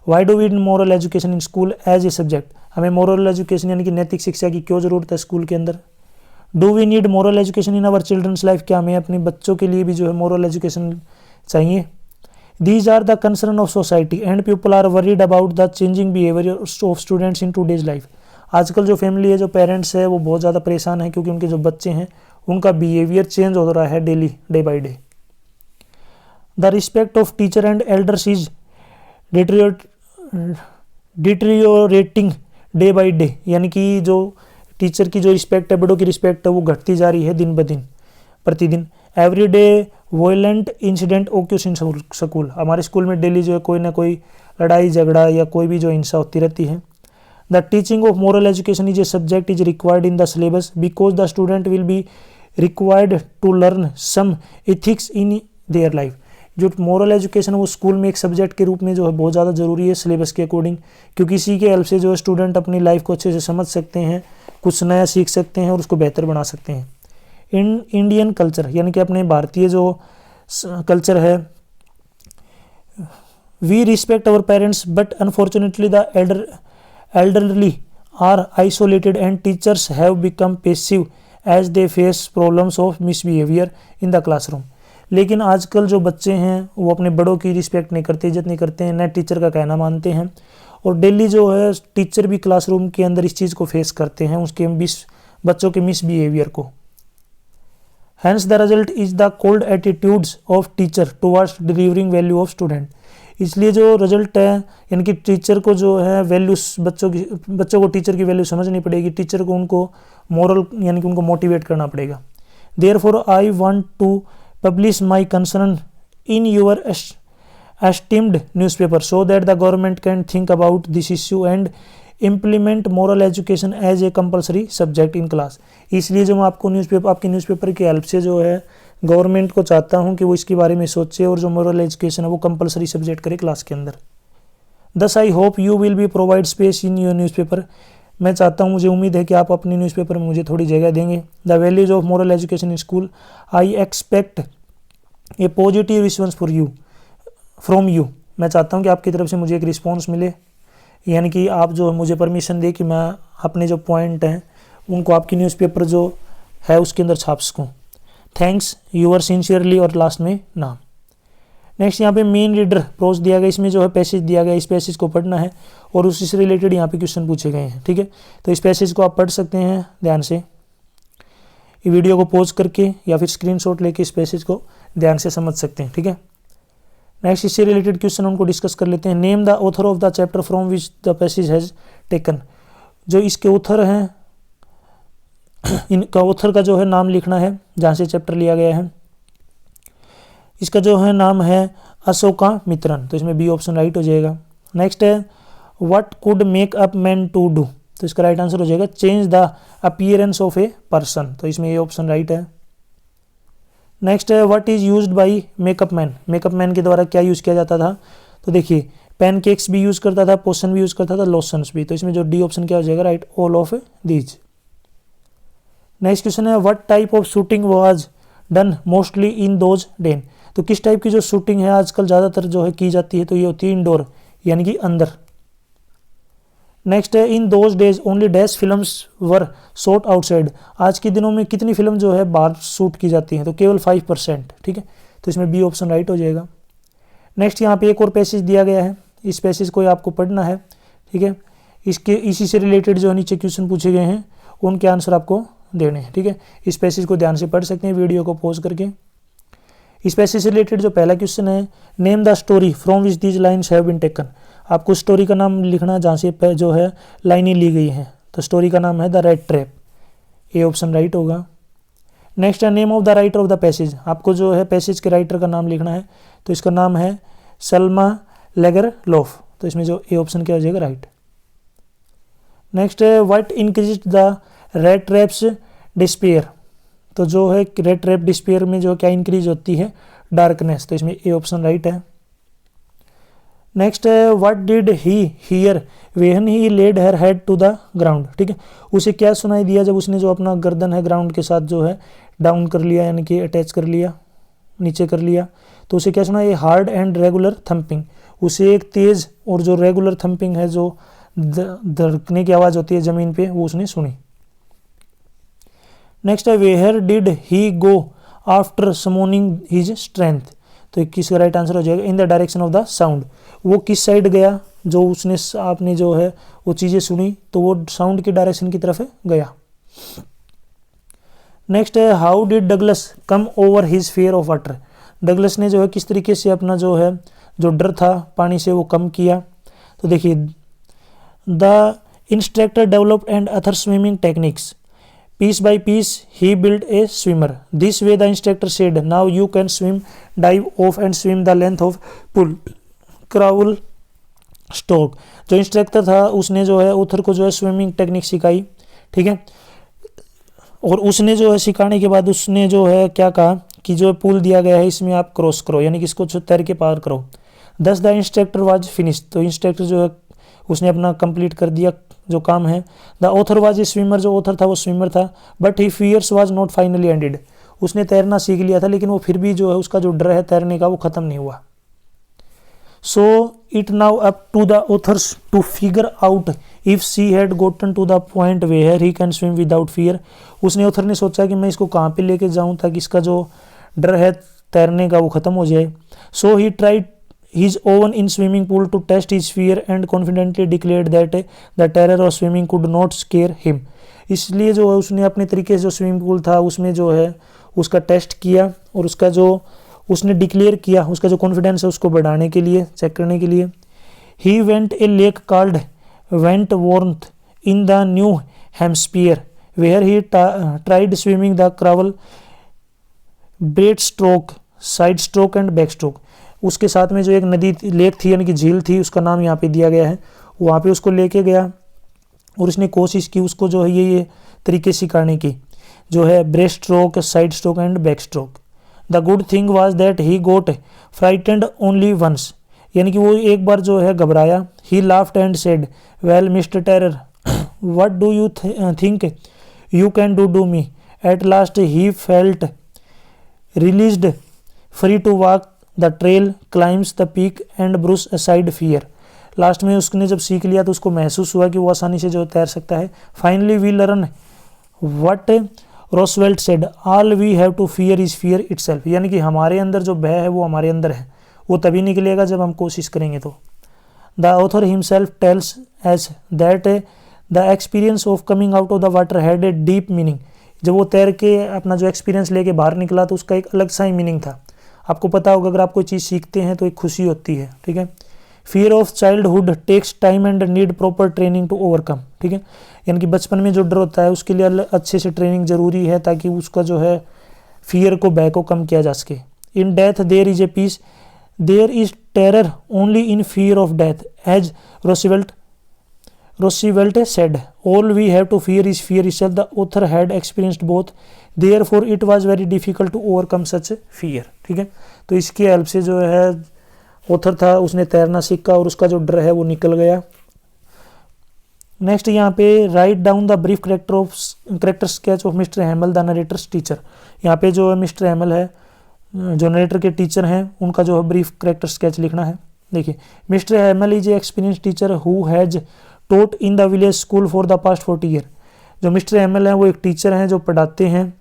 Why do we need moral education in school as a subject. हमें मोरल एजुकेशन यानी कि नैतिक शिक्षा की क्यों ज़रूरत है स्कूल के अंदर। Do we need moral education in our children's life, क्या हमें अपने बच्चों के लिए भी जो है मोरल एजुकेशन चाहिए। These are the concern of society and people are worried about the changing behaviour of students in today's life. आजकल जो फैमिली है, जो पेरेंट्स है, वो बहुत ज़्यादा परेशान है क्योंकि उनके जो बच्चे हैं उनका बिहेवियर चेंज हो रहा है daily, day by day. The respect of teacher and elders is deteriorating day by day, यानी कि जो टीचर की जो रिस्पेक्ट है, बड़ों की रिस्पेक्ट है, वो घटती जा रही है दिन ब दिन, प्रतिदिन। Every day violent incident occurs in school, हमारे स्कूल में डेली जो है कोई ना कोई लड़ाई झगड़ा या कोई भी जो हिंसा होती रहती है। The teaching of moral education is a subject is required in the syllabus because the student will be required to learn some ethics in their life. जो मोरल एजुकेशन है वो स्कूल में एक सब्जेक्ट के रूप में जो है बहुत ज़्यादा ज़रूरी है सिलेबस के अकॉर्डिंग, क्योंकि इसी के हेल्प से जो है स्टूडेंट अपनी लाइफ को अच्छे से समझ सकते हैं, कुछ नया सीख सकते हैं और उसको बेहतर बना सकते हैं। इन इंडियन कल्चर, यानी कि अपने भारतीय जो कल्चर है, we respect our parents but unfortunately the elderly are isolated and teachers have become passive as they face problems of misbehavior in the classroom। लेकिन आजकल जो बच्चे हैं वो अपने बड़ों की रिस्पेक्ट नहीं करते, इज्जत नहीं करते हैं, न टीचर का कहना मानते हैं, और डेली जो है टीचर भी क्लासरूम के अंदर इस चीज़ को फेस करते हैं, उसके बच्चों के मिसबिहेवियर को। Hence the result is the cold attitudes of teacher towards delivering value of student. इसलिए जो रिजल्ट है, यानी कि टीचर को जो है वैल्यूज बच्चों को टीचर की वैल्यू समझनी पड़ेगी, टीचर को उनको मोरल यानी कि उनको मोटिवेट करना पड़ेगा। Therefore I want to publish my concern in your esteemed newspaper so that the government can think about this issue and implement moral education as a compulsory subject in class. इसलिए जो मैं आपको आपके newspaper की help से जो है government को चाहता हूं कि वो इसके बारे में सोचे और जो मोरल एजुकेशन है वो कंपलसरी सब्जेक्ट करे क्लास के अंदर। दस I hope you will be provide space in your newspaper, मैं चाहता हूं, मुझे उम्मीद है कि आप अपने न्यूज़पेपर में मुझे थोड़ी जगह देंगे। The values of moral education in school, I expect A positive response from you, मैं चाहता हूँ कि आपकी तरफ से मुझे एक रिस्पॉन्स मिले, यानी कि आप जो मुझे परमिशन दे कि मैं अपने जो पॉइंट हैं उनको आपकी न्यूज़पेपर जो है उसके अंदर छाप सकूँ। थैंक्स यूअर सिंसियरली, और लास्ट में नाम। नेक्स्ट यहाँ पे मेन रीडर प्रोज दिया गया, इसमें जो है पैसेज दिया गया, इस पैसेज को पढ़ना है और उसी से रिलेटेड यहाँ पे क्वेश्चन पूछे गए हैं। ठीक है, तो इस पैसेज को आप पढ़ सकते हैं ध्यान से, ये वीडियो को पॉज करके या फिर स्क्रीनशॉट लेके इस पैसेज को ध्यान से समझ सकते हैं। ठीक है, नेक्स्ट इससे रिलेटेड क्वेश्चन उनको डिस्कस कर लेते हैं। Name the author of the chapter from which the passage has taken, जो इसके ऑथर हैं इनका ऑथर का जो है नाम लिखना है जहाँ से चैप्टर लिया गया है। इसका जो है नाम है अशोका मित्रन, तो इसमें बी ऑप्शन राइट हो जाएगा। नेक्स्ट है what could make up man to do, तो इसका राइट आंसर हो जाएगा change the appearance of a person, तो इसमें ये ऑप्शन राइट है। नेक्स्ट है what is used by makeup man, makeup man के द्वारा क्या यूज़ किया जाता था, तो देखिए पैनकेक्स भी यूज़ करता था, पोशन भी यूज़ करता था, लोशंस भी, तो इसमें जो डी ऑप्शन क्या हो जाएगा right, all of these. Next question है what type of shooting was done mostly in those days, तो किस टाइप की जो शूटिंग है आजकल ज़्यादातर जो है की जाती है, तो ये होती है इंडोर, यानी कि अंदर। नेक्स्ट है in those days only dash films were shot outside, आज के दिनों में कितनी फिल्म जो है बाहर शूट की जाती है, तो केवल 5%। ठीक है, तो इसमें बी ऑप्शन राइट हो जाएगा। नेक्स्ट यहाँ पे एक और पैसेज दिया गया है, इस पैसेज को आपको पढ़ना है। ठीक है, इसी से रिलेटेड जो नीचे क्वेश्चन पूछे गए हैं उनके आंसर आपको देने हैं। ठीक है, इस पैसेज को ध्यान से पढ़ सकते हैं वीडियो को पॉज करके। इस पैसेज से रिलेटेड जो पहला क्वेश्चन है, name the story from which these lines have been taken, आपको स्टोरी का नाम लिखना जहाँ से जो है लाइनें ली गई हैं, तो स्टोरी का नाम है the red trap, A option right होगा। नेक्स्ट है name of the writer of the passage, आपको जो है पैसेज के राइटर का नाम लिखना है, तो इसका नाम है सलमा लेगरलोफ, तो इसमें जो ए ऑप्शन क्या हो जाएगा राइट। नेक्स्ट है what increase the red traps despair, तो जो है रेड ट्रैप डिस्पेयर में जो क्या इंक्रीज होती है डार्कनेस, तो इसमें ए ऑप्शन राइट है। नेक्स्ट है what did he hear when he led her head to the ground, ठीक है, उसे क्या सुनाई दिया जब उसने जो अपना गर्दन है ग्राउंड के साथ जो है डाउन कर लिया, यानी कि अटैच कर लिया, नीचे कर लिया, तो उसे क्या सुना, ये हार्ड एंड रेगुलर थम्पिंग, उसे एक तेज और जो रेगुलर थम्पिंग है, जो धड़कने की आवाज़ होती है ज़मीन पे, वो उसने सुनी। नेक्स्ट है where did he go after summoning his strength, तो किसका राइट आंसर हो जाएगा in the direction of the sound, वो किस साइड गया, जो उसने आपने जो है वो चीज़ें सुनी तो वो साउंड की डायरेक्शन की तरफ गया। नेक्स्ट है how did Douglas come over his fear of water, Douglas ने जो है किस तरीके से अपना जो है जो डर था पानी से वो कम किया। तो देखिए the instructor developed and other swimming techniques, piece by piece he built a swimmer, this way the instructor said, now you can swim, dive off and swim the length of pool, crawl, stroke। जो instructor था उसने जो है उथर को जो है swimming technique सिखाई, ठीक है, और उसने जो है सिखाने के बाद उसने जो है क्या कहा कि जो पुल दिया गया है इसमें आप क्रॉस करो, यानी कि इसको तैर के पार करो। दस द इंस्ट्रक्टर वाज फिनिश, तो इंस्ट्रक्टर जो है उसने अपना कंप्लीट कर दिया जो काम है। The author was a swimmer, जो ऑथर था वो स्विमर था, but he fears was not finally ended, उसने तैरना सीख लिया था लेकिन वो फिर भी जो है उसका जो डर है तैरने का वो खत्म नहीं हुआ। So it now up to the authors to figure out if she had gotten to the point where he can swim without fear, उसने ऑथर ने सोचा कि मैं इसको कहाँ पे लेके जाऊँ ताकि इसका जो डर है तैरने का वो खत्म हो जाए। So he tried his own in swimming pool to test his fear and confidently declared that the terror of swimming could not scare him, इसलिए जो है उसने अपने तरीके से जो स्विमिंग पूल था उसमें जो है उसका टेस्ट किया और उसका जो उसने डिक्लेयर किया उसका जो कॉन्फिडेंस है उसको बढ़ाने के लिए, चेक करने के लिए। he went a lake called Wentworth in the New Hampshire where he tried swimming the crawl, breaststroke, side stroke and backstroke, उसके साथ में जो एक नदी लेक थी यानी कि झील थी उसका नाम यहाँ पे दिया गया है, वहाँ पे उसको लेके गया और उसने कोशिश की उसको जो है ये तरीके सिखाने की, जो है breast stroke, side stroke and back stroke. The good thing was that he got frightened only once, यानी कि वो एक बार जो है घबराया। He laughed and said well mister terror what do you think you can do me, at last he felt released free to walk the trail, climbs the peak and brush aside fear, last में उसने जब सीख लिया तो उसको महसूस हुआ कि वो आसानी से जो तैर सकता है। Finally we learn what Roosevelt said all we have to fear is fear itself, यानी कि हमारे अंदर जो भय है वो हमारे अंदर है, वो तभी निकलेगा जब हम कोशिश करेंगे। तो the author himself tells as that the experience of coming out of the water had a deep meaning, जब वो तैर के अपना जो एक्सपीरियंस लेके बाहर निकला तो उसका एक अलग सा ही मीनिंग था। आपको पता होगा अगर आप कोई चीज़ सीखते हैं तो एक खुशी होती है, ठीक है। Fear of childhood takes time and need proper training to overcome, ठीक है, यानी कि बचपन में जो डर होता है उसके लिए अच्छे से ट्रेनिंग जरूरी है ताकि उसका जो है फियर को भय को कम किया जा सके। In death there is a peace, there is terror only in fear of death, as Roosevelt said, all we have to fear is fear itself. The author had experienced both, therefore it was very difficult to overcome such fear, ठीक है। तो इसकी help से जो है author था उसने तैरना सीखा और उसका जो डर है वो निकल गया। नेक्स्ट यहाँ पे write down the brief character sketch of mister Hamel the narrator's teacher, यहाँ पे जो है मिस्टर हेमल है जो नरेटर के टीचर हैं उनका जो है ब्रीफ करेक्टर स्केच लिखना है। देखिए mister Hamel is a experience teacher who has taught in the village school for the past 40 year, जो मिस्टर हेमल हैं वो एक टीचर हैं जो पढ़ाते हैं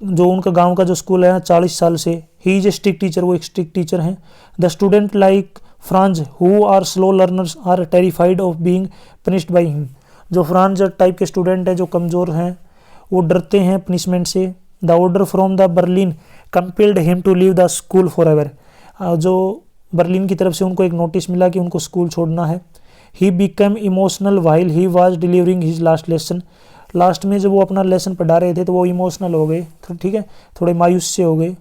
जो उनका गांव का जो स्कूल है 40 साल से। He is a strict teacher, वो एक स्ट्रिक्ट टीचर हैं। The student like Franz who are slow learners are terrified of being punished by him, जो फ्रांज टाइप के स्टूडेंट हैं जो कमज़ोर हैं वो डरते हैं पनिशमेंट से। The order from the Berlin compelled him to leave the school for ever, जो बर्लिन की तरफ से उनको एक नोटिस मिला कि उनको स्कूल छोड़ना है। ही become emotional while he was delivering his last lesson, last में जब वो अपना लेसन पढ़ा रहे थे तो वो इमोशनल हो गए, ठीक है, थोड़े मायूस से हो गए।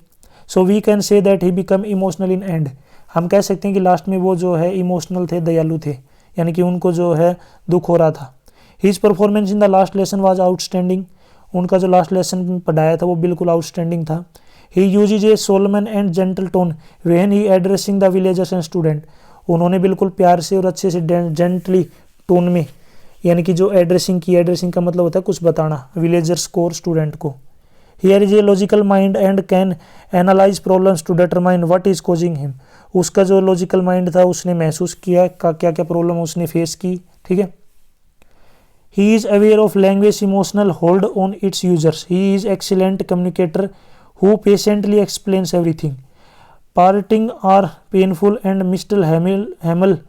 So we can say that he become emotional in end, हम कह सकते हैं कि लास्ट में वो जो है इमोशनल थे, दयालु थे, यानी कि उनको जो है दुख हो रहा था। His performance in the last lesson was outstanding, उनका जो लास्ट लेसन पढ़ाया था वो बिल्कुल आउटस्टैंडिंग था। He uses a solemn and gentle tone when he addressing the villagers and student, उन्होंने बिल्कुल प्यार से और अच्छे से जेंटली टोन में यानी कि जो एड्रेसिंग की, एड्रेसिंग का मतलब होता है कुछ बताना विलेजर्स को और स्टूडेंट को। Here is a logical mind and can analyse problems to determine what is causing him, उसका जो लॉजिकल माइंड था उसने महसूस किया क्या क्या प्रॉब्लम उसने फेस की, ठीक है। He is aware of language emotional hold on its users. He is excellent communicator who patiently explains everything. Parting are painful and Mr. Hamill,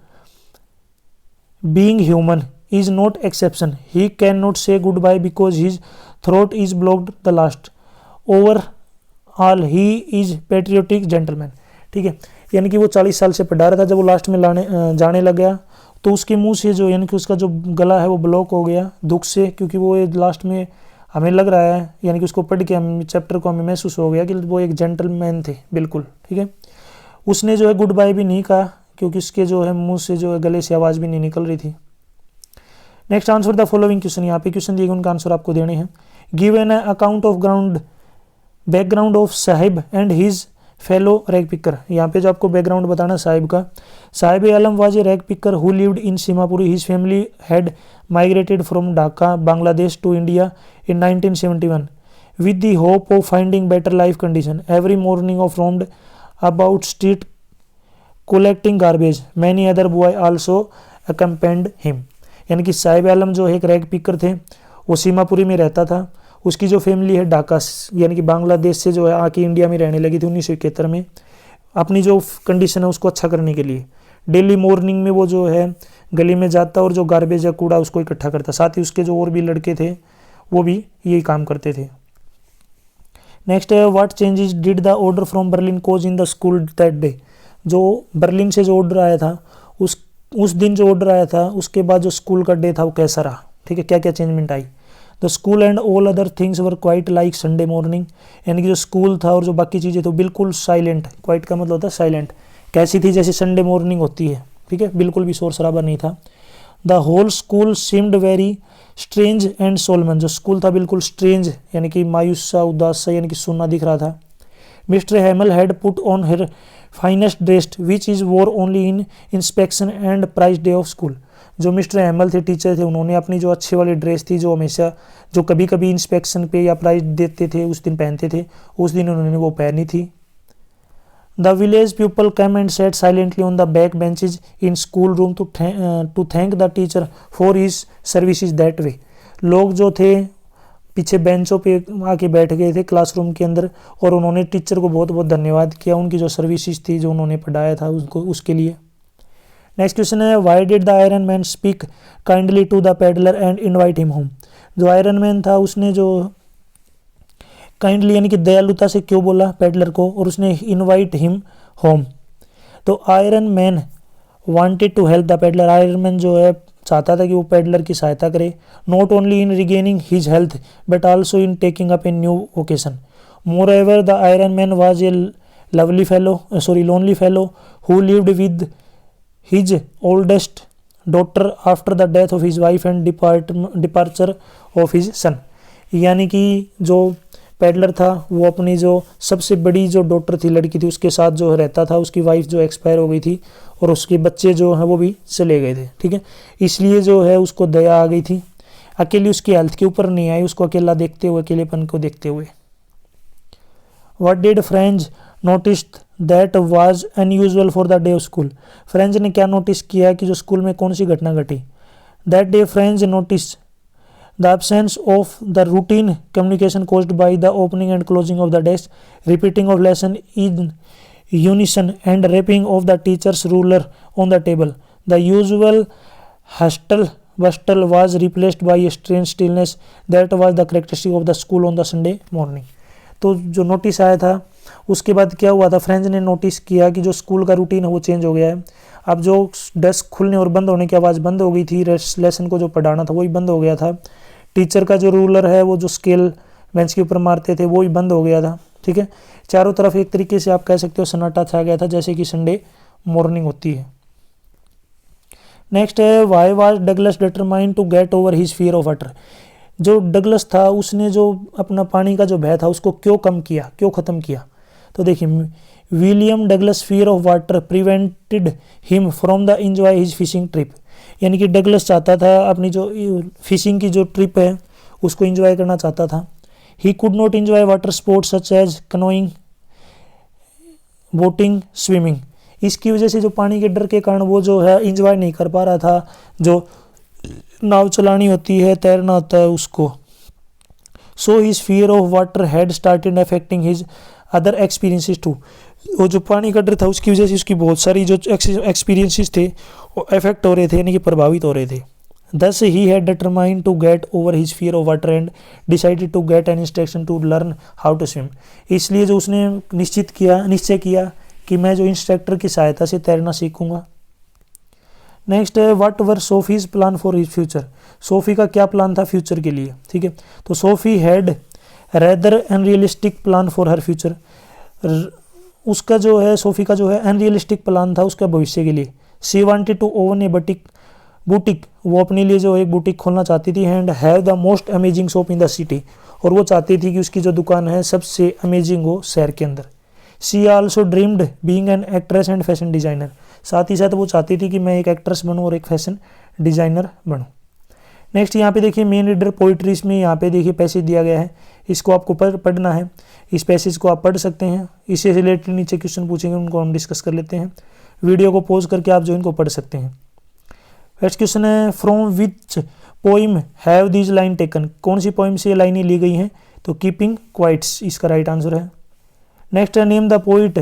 being human, is not exception. He cannot say goodbye because his throat is blocked the last. Overall he is patriotic gentleman. ठीक है, यानी कि वो 40 साल से पढ़ा रहा था, जब वो लास्ट में जाने लग गया तो उसके मुंह से जो यानी कि उसका जो गला है वो ब्लॉक हो गया दुख से, क्योंकि वो लास्ट में हमें लग रहा है यानी कि उसको पढ़ के हम चैप्टर को हमें महसूस हो गया कि वो एक जेंटलमैन थे बिल्कुल। ठीक है, उसने जो है गुड बाय भी नहीं कहा क्योंकि उसके जो है मुंह से जो है गले से आवाज़ भी नहीं निकल रही थी। Next answer the following question, यहाँ पे क्वेश्चन दिए गए उनका आंसर आपको देने हैं। Give an account of background of Sahib and his fellow rag picker. यहाँ पे जो आपको बैकग्राउंड बताना साहिब का, Sahib Alam was a rag picker who lived in Seemapuri. His family had migrated from Dhaka Bangladesh to India in 1971 with the hope of finding better life condition. Every morning of roamed about street collecting garbage. Many other boy also accompanied him. यानी कि साहिब आलम जो एक rag picker थे, वो सीमापुरी में रहता था। उसकी जो फैमिली है ढाका यानी कि बांग्लादेश से जो है आके इंडिया में रहने लगी थी 1971 में, अपनी जो कंडीशन है उसको अच्छा करने के लिए। डेली मॉर्निंग में वो जो है गली में जाता और जो गार्बेज या कूड़ा उसको इकट्ठा करता। साथ ही उसके जो और भी लड़के थे वो भी यही काम करते थे। नेक्स्ट है what changes did the order from Berlin cause in the school that day. जो बर्लिन से जो ऑर्डर आया था उस दिन जो ऑर्डर आया था उसके बाद जो स्कूल का डे था वो कैसा रहा। ठीक है, क्या क्या changement I. The school and all other things were quite like Sunday morning. यानी कि जो स्कूल था और जो बाकी चीज़ें थी बिल्कुल साइलेंट। क्वाइट का मतलब होता है साइलेंट। कैसी थी, जैसे संडे मॉर्निंग होती है। ठीक है, बिल्कुल भी शोर शराबा नहीं था। The whole school seemed very strange and solemn. जो स्कूल था बिल्कुल स्ट्रेंज यानी कि मायूस सा, उदास सा, यानी कि सुनना दिख रहा था। Mister Hamel had put on her finest dressed which is wore only in inspection and prize day of school. जो मिस्टर हैमल थे, टीचर थे, उन्होंने अपनी जो अच्छी वाली ड्रेस थी जो हमेशा जो कभी कभी इंस्पेक्शन पे या प्राइज देते थे उस दिन पहनते थे, उस दिन उन्होंने वो पहनी थी। The village people come and sat silently on the back benches in school room to thank the teacher for his services that way. लोग जो थे पीछे बेंचों पे आके बैठ गए थे क्लासरूम के अंदर और उन्होंने टीचर को बहुत बहुत धन्यवाद किया उनकी जो सर्विसेज थी जो उन्होंने पढ़ाया था उसको उसके लिए। नेक्स्ट क्वेश्चन है why did the iron man speak kindly to the peddler and invite him home. जो आयरन मैन था उसने जो काइंडली यानी कि दयालुता से क्यों बोला पेडलर को और उसने इनवाइट हिम होम। तो iron man wanted to help the peddler. Iron man जो है चाहता था कि वो पेडलर की सहायता करे, not only in regaining his health but also in taking up a new occasion. More ever the iron man was a lonely fellow who lived with his oldest daughter after the death of his wife and departure of his son. यानी कि जो peddler था वो अपनी जो सबसे बड़ी जो डॉटर थी, लड़की थी, उसके साथ जो रहता था। उसकी वाइफ जो एक्सपायर हो गई थी और उसके बच्चे जो हैं वो भी चले गए थे। ठीक है, इसलिए जो है उसको दया आ गई थी। अकेली उसकी हेल्थ के ऊपर नहीं आई, उसको अकेला देखते हुए, अकेलेपन को देखते हुए। What did French notice that was unusual for the day of school. French ने क्या नोटिस किया कि जो स्कूल में कौन सी घटना घटी। That day French notice the absence of the routine communication caused by the opening and closing of the desk, repeating of lesson in unison and rapping of the teacher's ruler on the table. The usual bustle was replaced by a strange stillness that was the characteristic of the school on the Sunday morning. तो जो notice आया था उसके बाद क्या हुआ था, French ने नोटिस किया कि जो स्कूल का रूटीन है वो चेंज हो गया है। अब जो डेस्क खुलने और बंद होने की आवाज़ बंद हो गई थी, लेसन को जो पढ़ाना था वही बंद हो गया था। टीचर का जो रूलर है वो जो स्केल बेंच के ऊपर मारते थे वो ही बंद हो गया था। ठीक है, चारों तरफ एक तरीके से आप कह सकते हो सन्नाटा छा गया था जैसे कि संडे मॉर्निंग होती है। नेक्स्ट है why was Douglas determined to get over his fear of water. जो डगलस था उसने जो अपना पानी का जो भय था उसको क्यों कम किया, क्यों ख़त्म किया। तो देखिए William Douglas fear of water prevented him from the enjoy his fishing trip. यानी कि डगलस चाहता था अपनी जो फिशिंग की जो ट्रिप है उसको एंजॉय करना चाहता था। He could not enjoy water sports such as canoeing, boating, swimming. इसकी वजह से जो पानी के डर के कारण वो जो है एंजॉय नहीं कर पा रहा था जो नाव चलानी होती है, तैरना होता है उसको। So his fear of water had started affecting his other experiences too. वो जो पानी का डर था उसकी वजह से उसकी बहुत सारी जो एक्सपीरियंसेस थे वो अफेक्ट हो रहे थे, यानी कि प्रभावित हो रहे थे। Thus he had determined to get over his fear of water and decided to get an instruction to learn how to swim। इसलिए जो उसने निश्चय किया कि मैं जो इंस्ट्रक्टर की सहायता से तैरना सीखूंगा। नेक्स्ट है what were Sophie's plan for his future. Sophie का क्या प्लान था फ्यूचर के लिए, ठीक है। तो Sophie had rather unrealistic plan for her future. उसका जो है सोफी का जो है अनरियलिस्टिक प्लान था उसका भविष्य के लिए। She wanted to own a boutique, वो अपने लिए जो एक बुटीक खोलना चाहती थी। And have the most amazing shop in the city, और वो चाहती थी कि उसकी जो दुकान है सबसे अमेजिंग हो शहर के अंदर। She also dreamed being an actress and fashion designer, साथ ही साथ वो चाहती थी कि मैं एक एक्ट्रेस बनूं और एक फैशन डिजाइनर बनूं। नेक्स्ट यहाँ पे देखिए मेन रीडर पोइट्रीज में यहाँ पे देखिए पैसेज दिया गया है, इसको आपको पढ़ना है। इस पैसेज को आप पढ़ सकते हैं, इससे रिलेटेड नीचे क्वेश्चन पूछेंगे उनको हम डिस्कस कर लेते हैं। वीडियो को पॉज करके आप जो इनको पढ़ सकते हैं। फर्स्ट क्वेश्चन है from which poem have these line taken, कौन सी पोइम से ये लाइनें ली गई हैं, तो कीपिंग क्वाइट्स इसका राइट आंसर है। नेक्स्ट है name the poet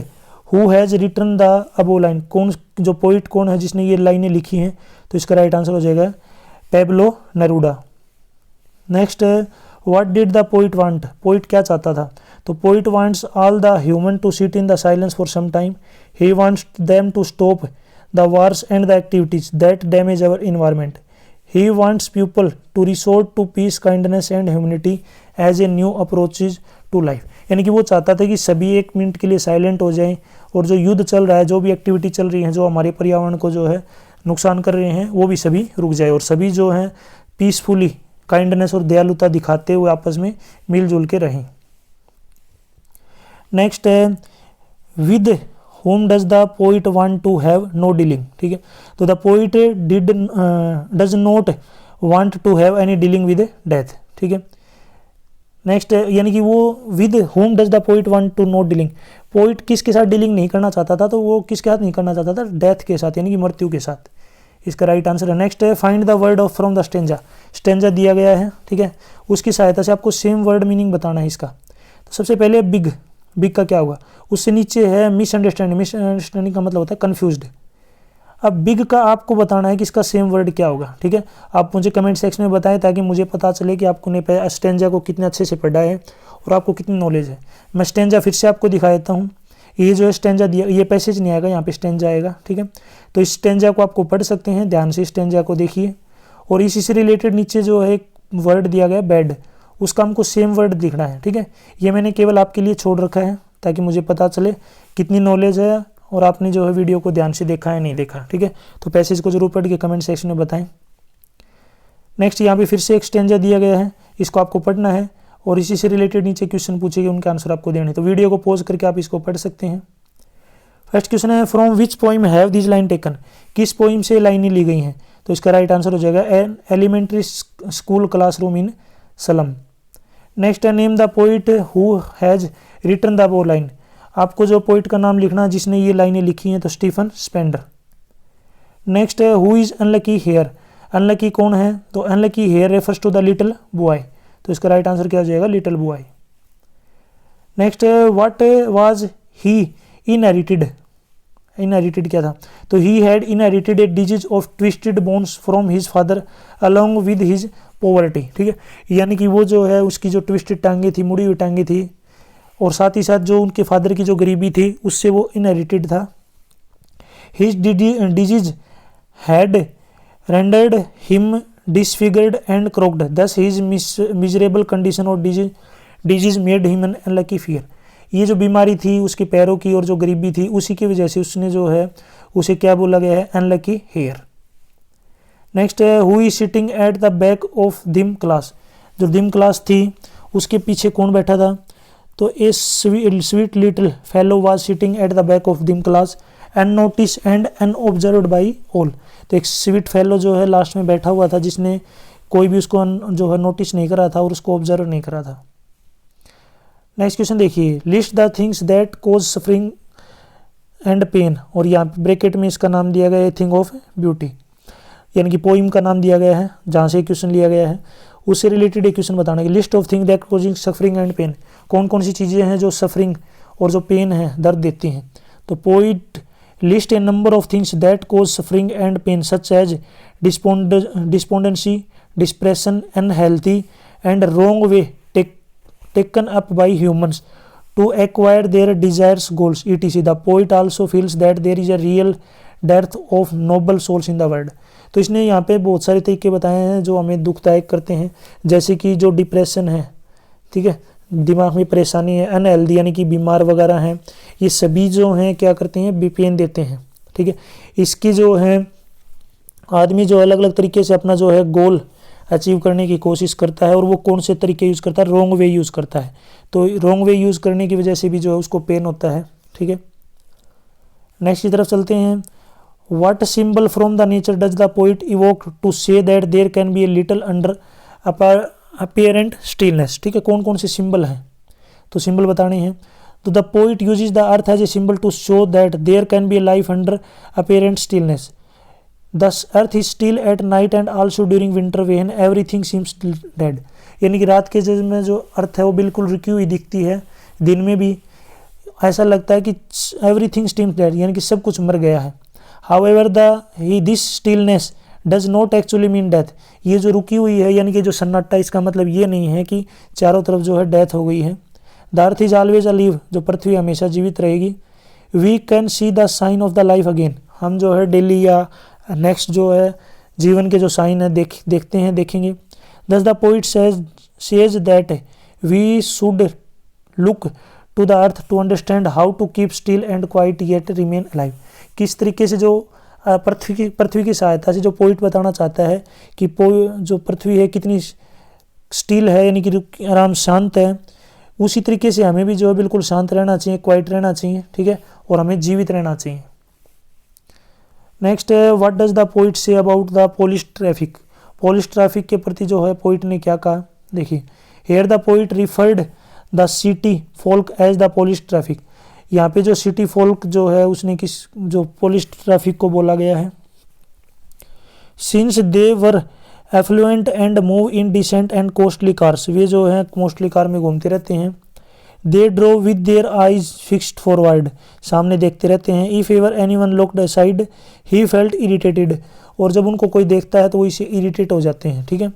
who has written the above line, कौन जो पोइट कौन है जिसने ये लाइनें लिखी हैं, तो इसका राइट आंसर हो जाएगा पेब्लो नेरूडा। नेक्स्ट है what did the poet want, poet क्या चाहता था, तो poet wants all the human to sit in the silence for some time, he wants them to stop the wars and the activities that damage our environment. He wants people to resort to peace, kindness and humanity as a new approaches to life। यानी कि वो चाहता था कि सभी 1 minute के लिए silent हो जाएं और जो युद्ध चल रहा है, जो भी एक्टिविटी चल रही है, जो हमारे पर्यावरण को जो है नुकसान कर रहे हैं, वो भी सभी रुक जाए और सभी जो है पीसफुली काइंडनेस और दयालुता दिखाते हुए आपस में मिलजुल के रहें। नेक्स्ट है with whom does the poet want to have no dealing, ठीक है। तो the poet does not want to have any dealing with death, ठीक है। नेक्स्ट यानी कि वो with whom does the poet want to no dealing, poet किसके साथ डीलिंग नहीं करना चाहता था, तो वो किसके साथ नहीं करना चाहता था, डेथ के साथ यानी कि मृत्यु के साथ, इसका राइट आंसर है। नेक्स्ट है find the word of from the stanza, stanza दिया गया है, ठीक है, उसकी सहायता से आपको सेम वर्ड मीनिंग बताना है इसका। तो सबसे पहले बिग, बिग का क्या होगा, उससे नीचे है मिसअंडरस्टैंडिंग, मिसअंडरस्टैंडिंग का मतलब होता है कन्फ्यूज्ड। अब बिग का आपको बताना है कि इसका सेम वर्ड क्या होगा, ठीक है। आप मुझे कमेंट सेक्शन में बताएं ताकि मुझे पता चले कि आपने स्टेंजा को कितने अच्छे से पढ़ा है और आपको कितनी नॉलेज है। मैं स्टेंजा फिर से आपको दिखा देता हूँ। ये जो है स्टेंजा दिया, ये पैसेज नहीं आएगा, यहाँ पे स्टेंजा आएगा, ठीक है। तो इस स्टेंजा को आपको पढ़ सकते हैं, ध्यान से स्टेंजा को देखिए। और इसी से रिलेटेड नीचे जो है एक वर्ड दिया गया बेड, उसका हमको सेम वर्ड दिखना है, ठीक है। ये मैंने केवल आपके लिए छोड़ रखा है ताकि मुझे पता चले कितनी नॉलेज है और आपने जो है वीडियो को ध्यान से देखा है नहीं देखा, ठीक है। तो पैसेज को जरूर पढ़ के कमेंट सेक्शन में बताएं। नेक्स्ट यहाँ पे फिर से एक स्टेंजा दिया गया है, इसको आपको पढ़ना है और इसी से रिलेटेड नीचे क्वेश्चन पूछेंगे, उनके आंसर आपको देने। तो वीडियो को पॉज करके आप इसको पढ़ सकते हैं। फर्स्ट क्वेश्चन है from which poem have this line taken, किस पोइम से लाइनें ली गई हैं, तो इसका राइट आंसर हो जाएगा an elementary school classroom in slum. Next है name the poet who has written the above line, आपको जो पोइट का नाम लिखना है जिसने ये लाइनें लिखी हैं, तो स्टीफन स्पेंडर। नेक्स्ट है who is unlucky here, unlucky कौन है, तो unlucky here refers to the little boy, तो इसका राइट आंसर क्या हो जाएगा लिटिल बॉय। नेक्स्ट है what was he inherited, inherited क्या था, तो he had inherited a disease of twisted bones from his father along with his poverty, ठीक है। यानी कि वो जो है उसकी जो ट्विस्टेड टांगे थी, मुड़ी हुई टांगे थी, और साथ ही साथ जो उनके फादर की जो गरीबी थी उससे वो इनहेरिटेड था। His disease had rendered him disfigured and crooked, thus his miserable condition और disease made him an unlucky fear, ये जो बीमारी थी उसके पैरों की और जो गरीबी थी उसी की वजह से उसने जो है उसे क्या बोला गया है, अनलकी हेयर। नेक्स्ट है who is sitting at the back of dim class, जो दिम क्लास थी उसके पीछे कौन बैठा था, तो a sweet little fellow was sitting at the back of dim class and notice and unobserved by all, तो एक स्वीट फेलो जो है लास्ट में बैठा हुआ था जिसने कोई भी उसको जो है नोटिस नहीं करा था और उसको ऑब्जर्व नहीं करा था। नेक्स्ट क्वेश्चन देखिए list the things that cause suffering and pain, और यहाँ ब्रैकेट में इसका नाम दिया गया है थिंग ऑफ ब्यूटी। यानी कि पोइम का नाम दिया गया है जहाँ से क्वेश्चन लिया गया है, उससे रिलेटेड एक क्वेश्चन बताने की। List of thing that causing suffering and pain, कौन कौन सी चीज़ें हैं जो सफरिंग और जो पेन है दर्द देती हैं। तो poet list a number of things that cause suffering and pain such as despondency, depression, unhealthy and wrong way taken up by humans to acquire their desires, goals, etc. The poet also feels that there is a real dearth of noble souls in the world. तो इसने यहाँ पे बहुत सारे तरीके बताए हैं जो हमें दुखदायक करते हैं, जैसे कि जो डिप्रेशन है, ठीक है, दिमाग में परेशानी है, अनहेल्दी यानी कि बीमार वगैरह हैं, ये सभी जो हैं क्या करते हैं, पेन देते हैं, ठीक है। इसकी जो है आदमी जो अलग अलग तरीके से अपना जो है गोल अचीव करने की कोशिश करता है, और वो कौन से तरीके यूज़ करता है, रॉन्ग वे यूज़ करता है। तो रॉन्ग वे यूज़ करने की वजह से भी जो है उसको पेन होता है, ठीक है। नेक्स्ट की तरफ चलते हैं। What symbol from the nature does the poet evoke to say that there can be a little under apparent stillness, ठीक है। कौन कौन से सिंबल हैं, तो सिंबल बताने हैं। तो the poet uses the earth as a symbol to show that there can be a life under apparent stillness. Thus earth is still at night and also during winter when everything seems dead, यानी कि रात के में जो अर्थ है वो बिल्कुल रुकी हुई दिखती है, दिन में भी ऐसा लगता है कि everything seems dead, यानी कि सब कुछ मर गया है। However this stillness does not actually mean death, ये जो रुकी हुई है यानी कि जो सन्नाटा, इसका मतलब ये नहीं है कि चारों तरफ जो है डेथ हो गई है। The earth is always alive, जो पृथ्वी हमेशा जीवित रहेगी। We can see the sign of the life again, हम जो है डेली या नेक्स्ट जो है जीवन के जो साइन है देखते हैं, देखेंगे। Thus the poet says that we should look to the earth to understand how to keep still and quiet yet remain alive। किस तरीके से जो पृथ्वी की सहायता से जो पोइट बताना चाहता है कि जो पृथ्वी है कितनी स्टिल है, यानी कि आराम शांत है, उसी तरीके से हमें भी जो है बिल्कुल शांत रहना चाहिए, क्वाइट रहना चाहिए, ठीक है, और हमें जीवित रहना चाहिए। नेक्स्ट है what does the poet say about the polish traffic, polish traffic के प्रति जो है पोइट ने क्या कहा, देखिए। Here the poet referred the city folk as the polish traffic, यहाँ पे जो सिटी फोल्क जो है उसने किस जो पोलिश ट्रैफिक को बोला गया है। Since they were affluent and move in decent and costly cars, वे जो है मोस्टली कार में घूमते रहते हैं। They drove with their eyes fixed forward, सामने देखते रहते हैं। If ever anyone looked aside he felt irritated, और जब उनको कोई देखता है तो वो इससे इरिटेट हो जाते हैं, ठीक है।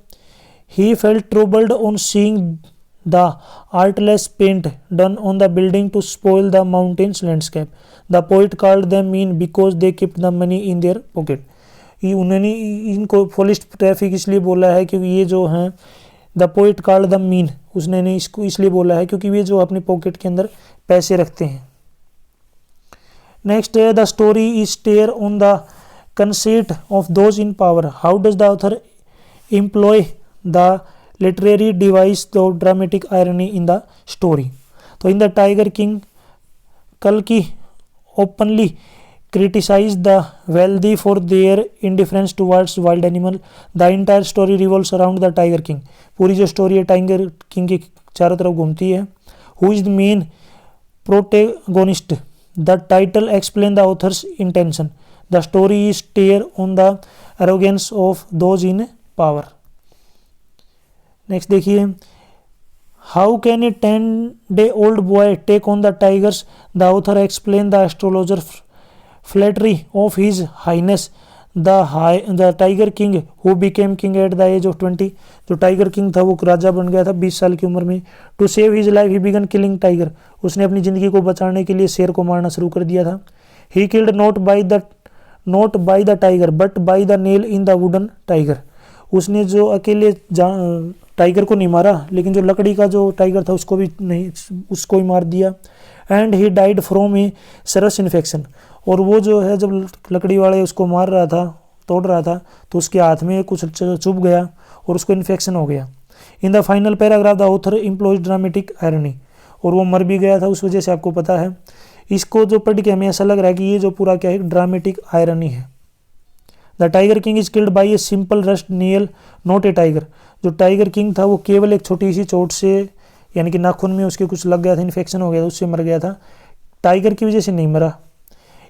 He felt troubled on seeing the artless paint done on the building to spoil the mountain's landscape. The poet called them mean because they kept the money in their pocket. उन्होंने इनको Polish traffic इसलिए बोला है क्योंकि ये जो हैं, the poet called the mean, उसने ने इसको इसलिए बोला है क्योंकि वे जो अपने पॉकेट के अंदर पैसे रखते हैं। नेक्स्ट है the story is tear on the conceit of those in power, how does the author employ the literary device the dramatic irony in the story. तो इन द टाइगर किंग कल्कि openly criticize the wealthy for their indifference towards wild animal. The entire story revolves around the tiger king, पूरी जो story है tiger king के चारों तरफ घूमती है। Who is the main protagonist? The title explains the author's intention. The story is tear on the arrogance of those in power. Next देखिए, how can a 10-day-old boy take on the tigers? The author explains the astrologer flattery of his highness the tiger king who became king at the age of 20, जो tiger king था वो राजा बन गया था 20 साल की उम्र में। To save his life he began killing tiger, उसने अपनी ज़िंदगी को बचाने के लिए शेर को मारना शुरू कर दिया था। He killed not by the tiger but by the nail in the wooden tiger, उसने जो अकेले टाइगर को नहीं मारा लेकिन जो लकड़ी का जो टाइगर था उसको भी नहीं, उसको ही मार दिया। And he died from A Saras infection, और वो जो है जब लकड़ी वाले उसको मार रहा था, तोड़ रहा था, तो उसके हाथ में कुछ चुभ गया और उसको इन्फेक्शन हो गया। In the final paragraph the author employees dramatic irony, और वो मर भी गया था उस वजह से, आपको पता है। इसको जो पढ़ के हमें ऐसा लग रहा है कि ये जो पूरा क्या है ड्रामेटिक आयरनी है। The tiger king is killed by a simple rust nail not a tiger, जो टाइगर किंग था वो केवल एक छोटी सी चोट से, यानी कि नाखून में उसके कुछ लग गया था, इन्फेक्शन हो गया था, उससे मर गया था, टाइगर की वजह से नहीं मरा।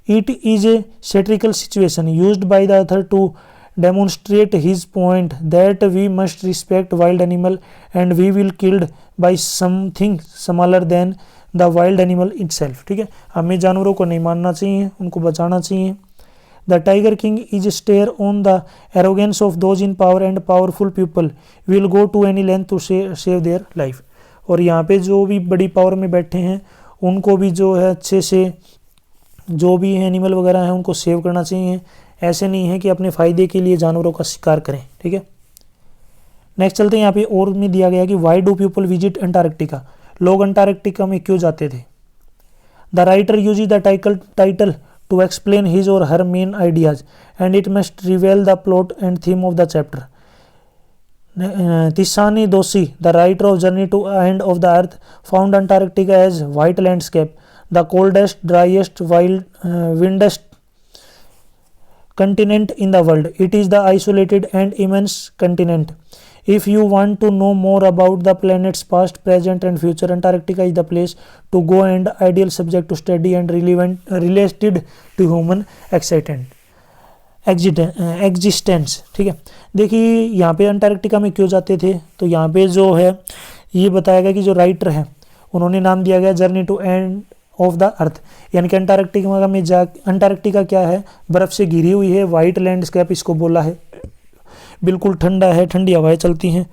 It is a satirical situation used by the author to demonstrate his point that we must respect wild animal and we will killed by something smaller than the wild animal itself। ठीक है, हमें जानवरों को नहीं मारना चाहिए, उनको बचाना चाहिए। The Tiger King is stare on the arrogance of those in power and powerful people will go to any length to save their life। और यहाँ पे जो भी बड़ी पावर में बैठे हैं उनको भी जो है अच्छे से जो भी एनिमल वगैरह हैं उनको सेव करना चाहिए। ऐसे नहीं है कि अपने फ़ायदे के लिए जानवरों का शिकार करें। ठीक है, नेक्स्ट चलते हैं। यहाँ पे और में दिया गया कि why do people visit Antarctica, लोग अंटार्कटिका में क्यों जाते थे। The writer use the title to explain his or her main ideas and it must reveal the plot and theme of the chapter। Tishani Doshi, the writer of Journey to End of the Earth, found Antarctica as white landscape, the coldest, driest, windiest continent in the world. It is the isolated and immense continent. If you want to know more about the planet's past, present and future, Antarctica is the place to go and ideal subject to study and related to human existence। ठीक है, देखिए यहाँ पे Antarctica में क्यों जाते थे, तो यहाँ पे जो है ये बताया गया कि जो राइटर है उन्होंने नाम दिया गया journey to end of the earth, यानी कि अंटार्कटिका में अंटार्कटिका क्या है, बर्फ़ से घिरी हुई है, वाइट लैंडस्केप इसको बोला है, बिल्कुल ठंडा है, ठंडी हवाएं चलती हैं।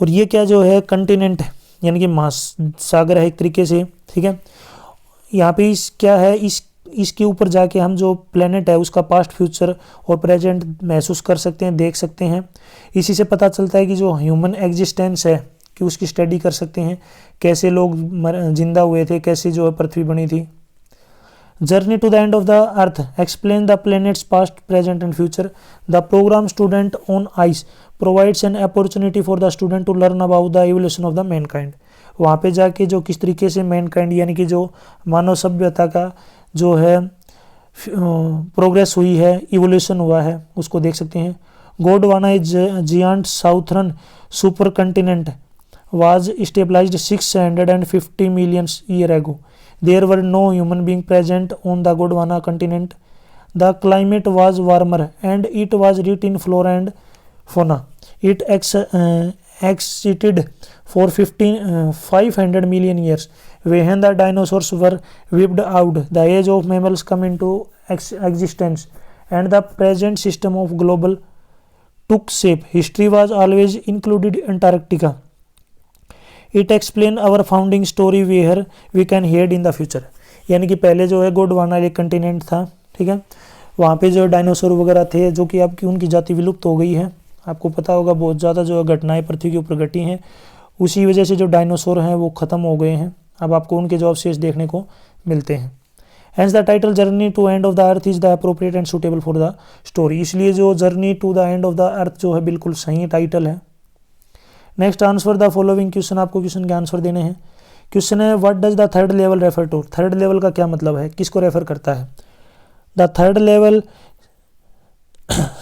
और ये क्या जो है कंटिनेंट है, यानी कि महासागर है एक तरीके से। ठीक है, यहाँ पे इस क्या है, इसके ऊपर जाके हम जो प्लेनेट है उसका पास्ट, फ्यूचर और प्रेजेंट महसूस कर सकते हैं, देख सकते हैं। इसी से पता चलता है कि जो ह्यूमन एग्जिस्टेंस है कि उसकी स्टडी कर सकते हैं, कैसे लोग जिंदा हुए थे, कैसे जो है पृथ्वी बनी थी। Journey to the End of the Earth explains the planet's past, present and future. The program Student on Ice provides an opportunity for the student to learn about the evolution of the mankind। वहाँ पे जाके जो किस तरीके से Mankind यानी कि जो मानव सभ्यता का जो है प्रोग्रेस हुई है, इवोल्यूशन हुआ है, उसको देख सकते हैं। Gondwana is giant southern super continent was established 650 million years ago। There were no human beings present on the Gondwana continent। The climate was warmer and it was rich in flora and fauna। It existed for 500 million years when the dinosaurs were wiped out। The age of mammals come into existence and the present system of global took shape। History was always included Antarctica। It explain our founding story where we can head in the future। यानी कि पहले जो है गोंडवाना एक continent था। ठीक है, वहाँ पे जो डायनासोर वगैरह थे जो कि अब की उनकी जाति विलुप्त हो गई है। आपको पता होगा बहुत ज़्यादा जो है घटनाएं पृथ्वी के ऊपर घटी हैं, उसी वजह से जो डायनासोर हैं वो ख़त्म हो गए हैं। अब आपको उनके जो अवशेष देखने को मिलते हैं। Hence the title Journey to End of the Earth is the appropriate and suitable for the story। इसलिए जो journey to the end of the earth जो है बिल्कुल सही टाइटल है। Next answer the following question, आपको क्वेश्चन के answer देने हैं। क्वेश्चन है what does the third level refer to. Third level का क्या मतलब है, किसको रेफर करता है। The third level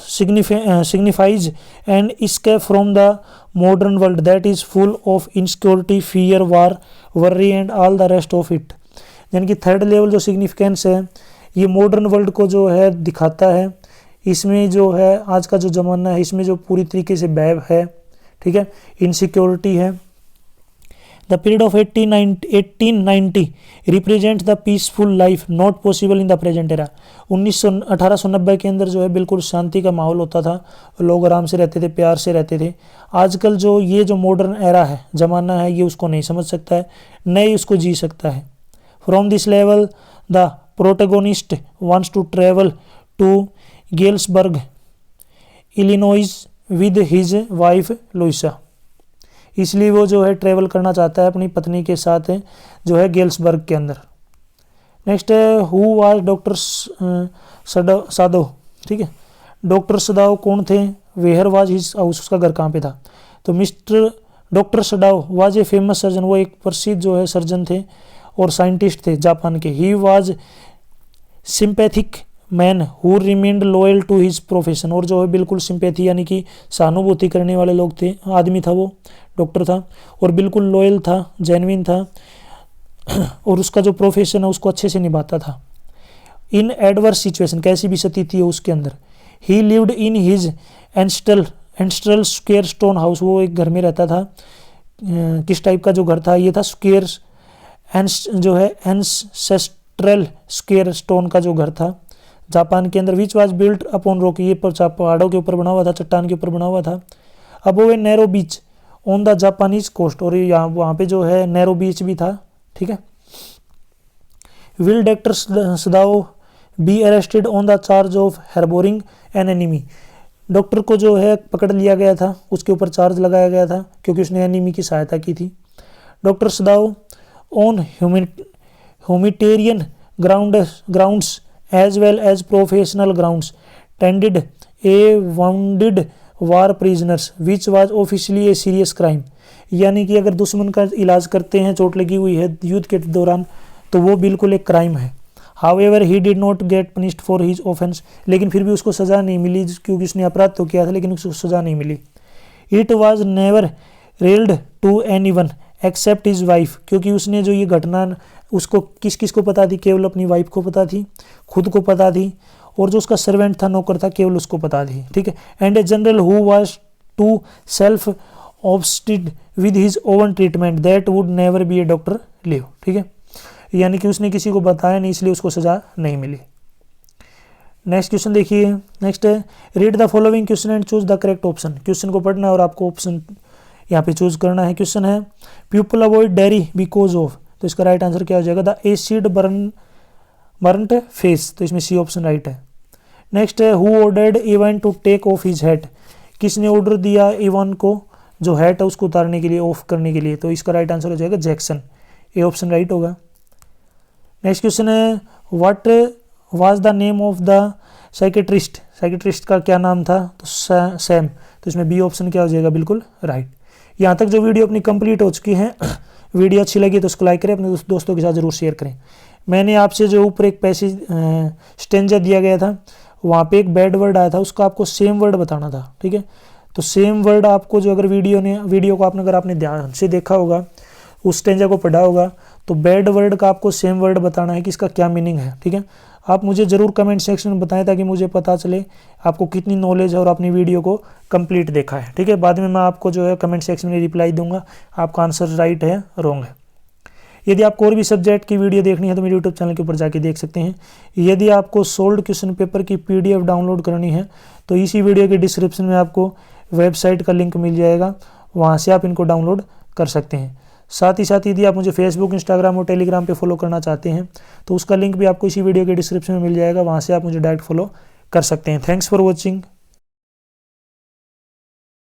signifies an escape from the modern world that is full of insecurity, fear, war, worry and all the rest of it। यानी कि third level जो सिग्निफिकेंस है ये मॉडर्न वर्ल्ड को जो है दिखाता है। इसमें जो है आज का जो ज़माना है इसमें जो पूरी तरीके से बैब है, ठीक है, इनसिक्योरिटी है। The period of 1890 represent the peaceful life not possible in the present era. 1890 के अंदर जो है बिल्कुल शांति का माहौल होता था, लोग आराम से रहते थे, प्यार से रहते थे। आजकल जो ये जो मॉडर्न एरा है, ज़माना है, ये उसको नहीं समझ सकता है, नहीं उसको जी सकता है। From this level the protagonist wants to travel to Galesburg Illinois with his wife Louisa. इसलिए वो जो है ट्रेवल करना चाहता है अपनी पत्नी के साथ जो है गेल्सबर्ग के अंदर। नेक्स्ट है हु वाज डॉक्टर सादो। ठीक है, डॉक्टर सदाव कौन थे, वेयर वाज हिज हाउस, उसका घर कहाँ पे था। तो mister doctor सदाव was a famous surgeon, वो एक प्रसिद्ध जो है सर्जन थे और साइंटिस्ट थे जापान के। He was sympathetic man who remained loyal to his profession. और जो है बिल्कुल सिंपैथी यानी कि सहानुभूति करने वाले लोग थे, आदमी था, वो डॉक्टर था और बिल्कुल लॉयल था, जेन्युइन था और उसका जो प्रोफेशन है उसको अच्छे से निभाता था। इन एडवर्स सिचुएशन, कैसी भी स्थिति है उसके अंदर ही lived in his ancestral square stone house, वो एक घर में रहता था। किस टाइप का जो घर था, ये था स्क्वेयर जो है एंसेस्ट्रल स्क्वेयर स्टोन का जो घर था जापान के अंदर। Which was built upon rock, ये पहाड़ों के ऊपर बना हुआ था, चट्टान के ऊपर बना हुआ था। अब वो narrow beach on the Japanese coast, और यहाँ वहाँ पे जो है नैरो बीच भी था, ठीक है। Will doctor Sadao be arrested on the charge of harbouring an enemy, doctor को जो है पकड़ लिया गया था, उसके ऊपर चार्ज लगाया गया था क्योंकि उसने एनिमी की सहायता की थी। Doctor Sadao on humanitarian grounds as well as professional grounds tended a wounded war prisoners which was officially a serious crime, यानी कि अगर दुश्मन का इलाज करते हैं, चोट लगी हुई है युद्ध के दौरान, तो वो बिल्कुल एक क्राइम है। However he did not gate punished for his offence, लेकिन फिर भी उसको सज़ा नहीं मिली क्योंकि उसने अपराध तो किया था लेकिन उसको सज़ा नहीं मिली। It was never revealed to anyone except his wife, क्योंकि उसने जो ये घटना उसको किस किस को पता थी, केवल अपनी वाइफ को पता थी, खुद को पता थी, और जो उसका सर्वेंट था, नौकर था, केवल उसको पता थी, ठीक है। And a general who was too self obsessed with his own treatment that would never be a doctor leave, ठीक है, यानी कि उसने किसी को बताया नहीं इसलिए उसको सजा नहीं मिली। नेक्स्ट क्वेश्चन देखिए, नेक्स्ट है read the following question and choose the correct option. Question को पढ़ना है और आपको ऑप्शन यहाँ पे चूज करना है। क्वेश्चन है people avoid dairy because of, तो इसका राइट आंसर क्या हो जाएगा, द एसिड बर्नट फेस, तो इसमें सी ऑप्शन राइट है। नेक्स्ट है who ordered Evan to take off his hat, किसने ऑर्डर दिया इवन को जो हैट है उसको उतारने के लिए, ऑफ करने के लिए, तो इसका राइट आंसर हो जाएगा जैक्सन, ए ऑप्शन राइट होगा। नेक्स्ट क्वेश्चन है what was the name of the psychiatrist, psychiatrist का क्या नाम था, तो सैम, तो इसमें बी ऑप्शन क्या हो जाएगा, बिल्कुल राइट। यहाँ तक जो वीडियो अपनी कंप्लीट हो चुकी है, वीडियो अच्छी लगी तो उसको लाइक करें, अपने दोस्तों के साथ जरूर शेयर करें। मैंने आपसे जो ऊपर एक पैसेज स्टेंजा दिया गया था, वहाँ पे एक बैड वर्ड आया था, उसका आपको सेम वर्ड बताना था, ठीक है। तो सेम वर्ड आपको जो अगर वीडियो को अगर आपने ध्यान से देखा होगा, उस स्टेंजा को पढ़ा होगा, तो बैड वर्ड का आपको सेम वर्ड बताना है कि इसका क्या मीनिंग है, ठीक है। आप मुझे ज़रूर कमेंट सेक्शन में बताएं ताकि मुझे पता चले आपको कितनी नॉलेज है और अपनी वीडियो को कंप्लीट देखा है, ठीक है। बाद में मैं आपको जो है कमेंट सेक्शन में रिप्लाई दूंगा, आपका आंसर राइट है रॉन्ग है। यदि आपको और भी सब्जेक्ट की वीडियो देखनी है तो मेरे यूट्यूब चैनल के ऊपर जाके देख सकते हैं। यदि आपको सोल्ड क्वेश्चन पेपर की PDF डाउनलोड करनी है तो इसी वीडियो के डिस्क्रिप्शन में आपको वेबसाइट का लिंक मिल जाएगा, वहाँ से आप इनको डाउनलोड कर सकते हैं। साथ ही साथ यदि आप मुझे फेसबुक, इंस्टाग्राम और टेलीग्राम पे फॉलो करना चाहते हैं तो उसका लिंक भी आपको इसी वीडियो के डिस्क्रिप्शन में मिल जाएगा, वहाँ से आप मुझे डायरेक्ट फॉलो कर सकते हैं। Thanks for watching.